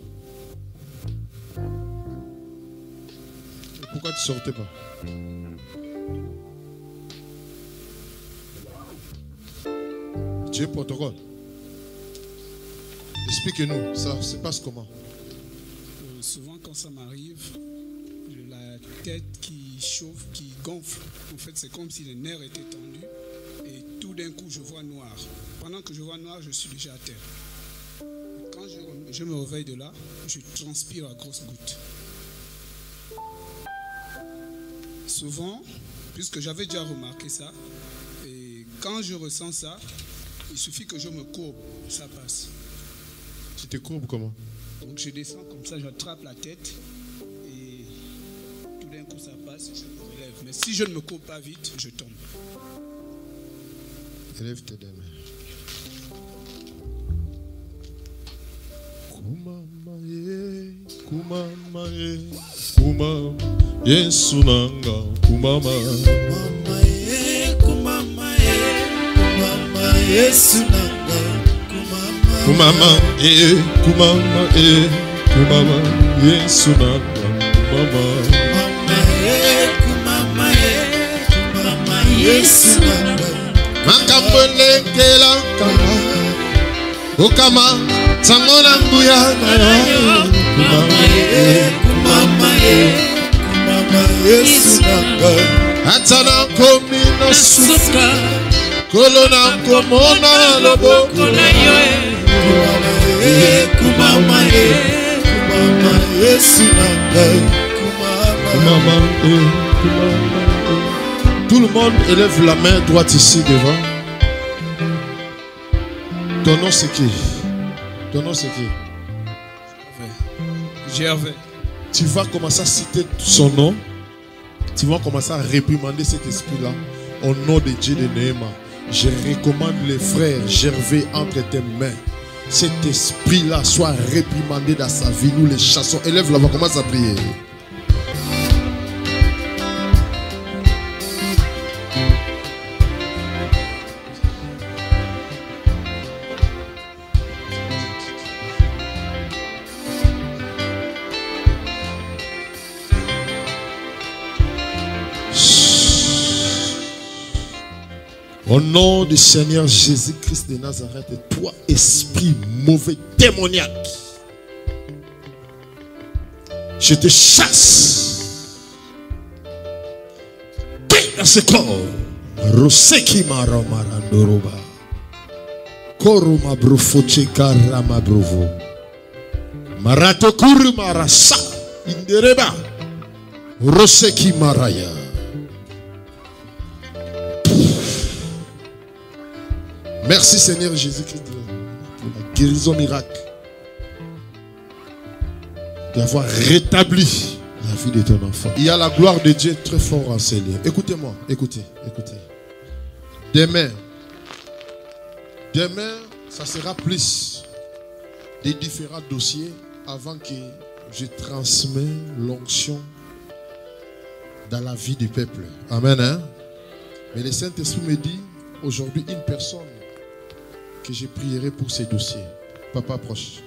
S14: Et pourquoi tu ne sortais pas? Dieu protocole. Explique-nous, ça se passe comment?
S12: Souvent quand ça m'arrive, j'ai la tête qui chauffe, qui gonfle. En fait, c'est comme si les nerfs étaient tendus. Et tout d'un coup, je vois noir. Pendant que je vois noir, je suis déjà à terre. Quand je me réveille de là, je transpire à grosses gouttes. Souvent, puisque j'avais déjà remarqué ça, et quand je ressens ça, il suffit que je me courbe, ça passe.
S14: Tu te courbes comment?
S12: Donc je descends comme ça, j'attrape la tête et tout d'un coup ça passe, je me relève. Mais si je ne me courbe pas vite, je tombe.
S14: Élève tes deux mains. Kumama Yesunanga kumama
S11: Kumama Yesunanga
S14: kumama kumama Yesunanga
S11: kumama Yesunanga
S14: Makambole kela kama Okama Tangona mbuya
S11: kumama Yesunanga
S14: Atana komina suka Kolona komona loboko na yoe
S11: kumama Yesunanga
S14: kumama. Tout le monde élève la main droite ici devant. Ton nom c'est qui? Ton nom c'est qui?
S12: Gervais.
S14: Tu vas commencer à citer son nom. Tu vas commencer à réprimander cet esprit-là. Au nom de Dieu de Néhéma, je recommande les frères Gervais entre tes mains. Cet esprit-là soit réprimandé dans sa vie. Nous les chassons. Élève là-bas, commence à prier. Au nom du Seigneur Jésus-Christ de Nazareth, toi, esprit mauvais, démoniaque, je te chasse. Quitte à ce corps. Roseki maramarandoroba. Koruma brufoche karama bruvo. Maratokuru marasa. Indereba. Roseki maraya. Merci Seigneur Jésus-Christ pour la guérison miracle. D'avoir rétabli la vie de ton enfant. Il y a la gloire de Dieu très fort en ces lieux. Écoutez-moi, écoutez. Demain, ça sera plus des différents dossiers avant que je transmets l'onction dans la vie du peuple. Amen. Hein? Mais le Saint-Esprit me dit aujourd'hui une personne que je prierai pour ces dossiers. Papa proche.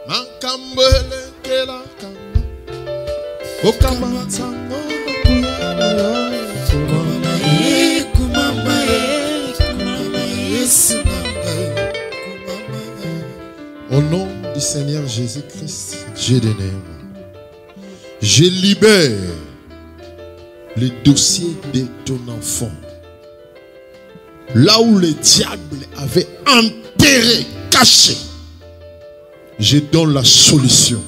S14: Mankambele kela kamba. Okama sango Au nom du Seigneur Jésus-Christ, Dieu des néants, je libère le dossier de ton enfant. Là où le diable avait enterré, caché, je donne la solution.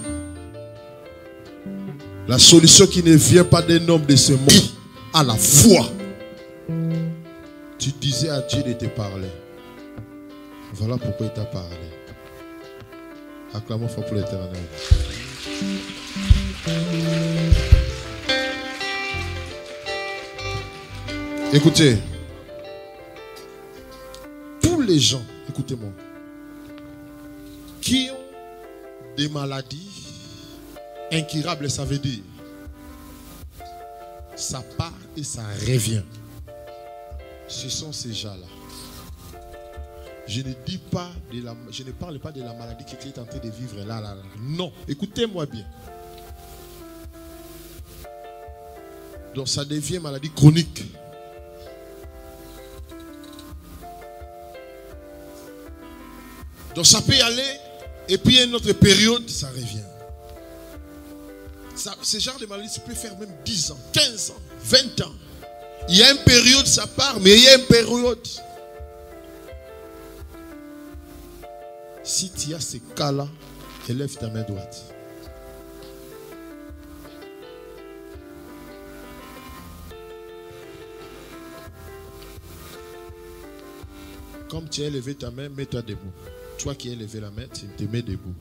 S14: La solution qui ne vient pas d'un homme de ce monde, à la foi. Tu disais à Dieu de te parler. Voilà pourquoi il t'a parlé. Acclamons fort pour l'Éternel. Écoutez, tous les gens, écoutez-moi, qui ont des maladies incurables, ça veut dire ça part et ça revient. Ce sont ces gens-là. Je ne parle pas de la maladie qui est en train de vivre là. Non, écoutez-moi bien. Donc ça devient maladie chronique. Donc ça peut y aller et puis une autre période, ça revient. Ce genre de maladie, ça peut faire même 10 ans, 15 ans, 20 ans. Il y a une période, ça part, mais il y a une période. Si tu as ces cas-là, élève ta main droite. Comme tu as élevé ta main, mets-toi debout. Toi qui as élevé la main, tu te mets debout.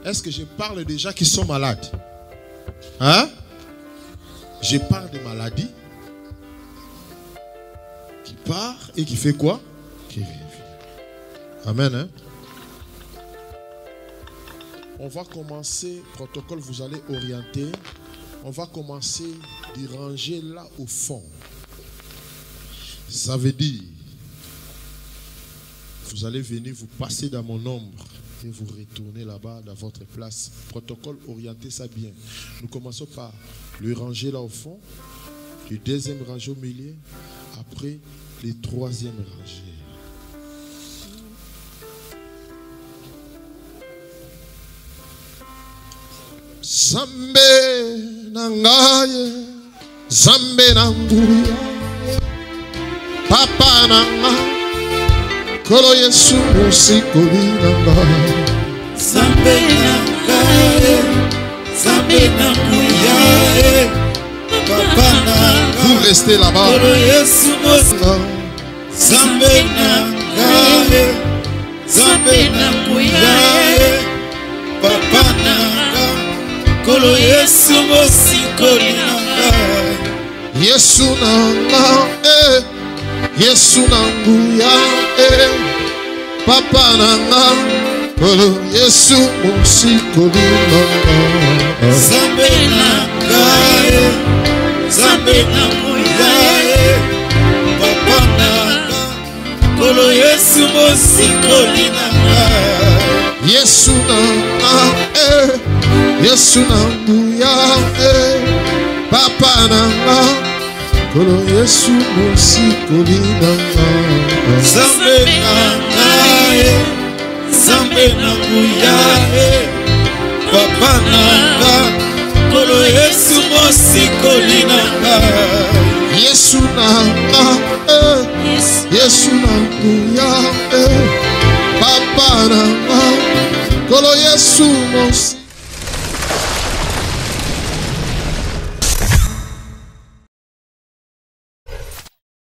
S14: Est-ce que je parle des gens qui sont malades? Hein? Je parle des maladies qui part et qui fait quoi? Qui vivent. Amen. Hein? On va commencer, protocole, vous allez orienter. On va commencer d'y ranger là au fond. Ça veut dire, vous allez venir vous passer dans mon ombre et vous retournez là-bas dans votre place. Protocole, orientez ça bien. Nous commençons par le ranger là au fond, le deuxième ranger au milieu, après le troisième ranger. Zambe nangaye, zambe nanguya, papa nanga, kolo Yesu musikoli nanga.
S11: Zambe nangaye, zambe nanguya, papa nanga.
S14: Vous restez là-bas.
S11: Kolo Yesu musikoli. Zambe nangaye, zambe nanguya, papa nanga. Kolo Yesu musikoli nanga.
S14: Yesu nanga, Yesu nanguya, papa nanga. Kolo Yesu musikoli nanga.
S11: Zambe nangaye, zambe nanguya, papa nanga. Kolo Yesu musikoli nanga.
S14: Yesu nanga, Yesu nanguya, papa nanga. Kolo Yesu musikoli nanga.
S11: Zambe nangaye, zambe nanguya, papa nanga. Kolo Yesu musikoli nanga.
S14: Yesu nanga, Yesu nanguya, papa nanga. Kolo Yesu musikoli.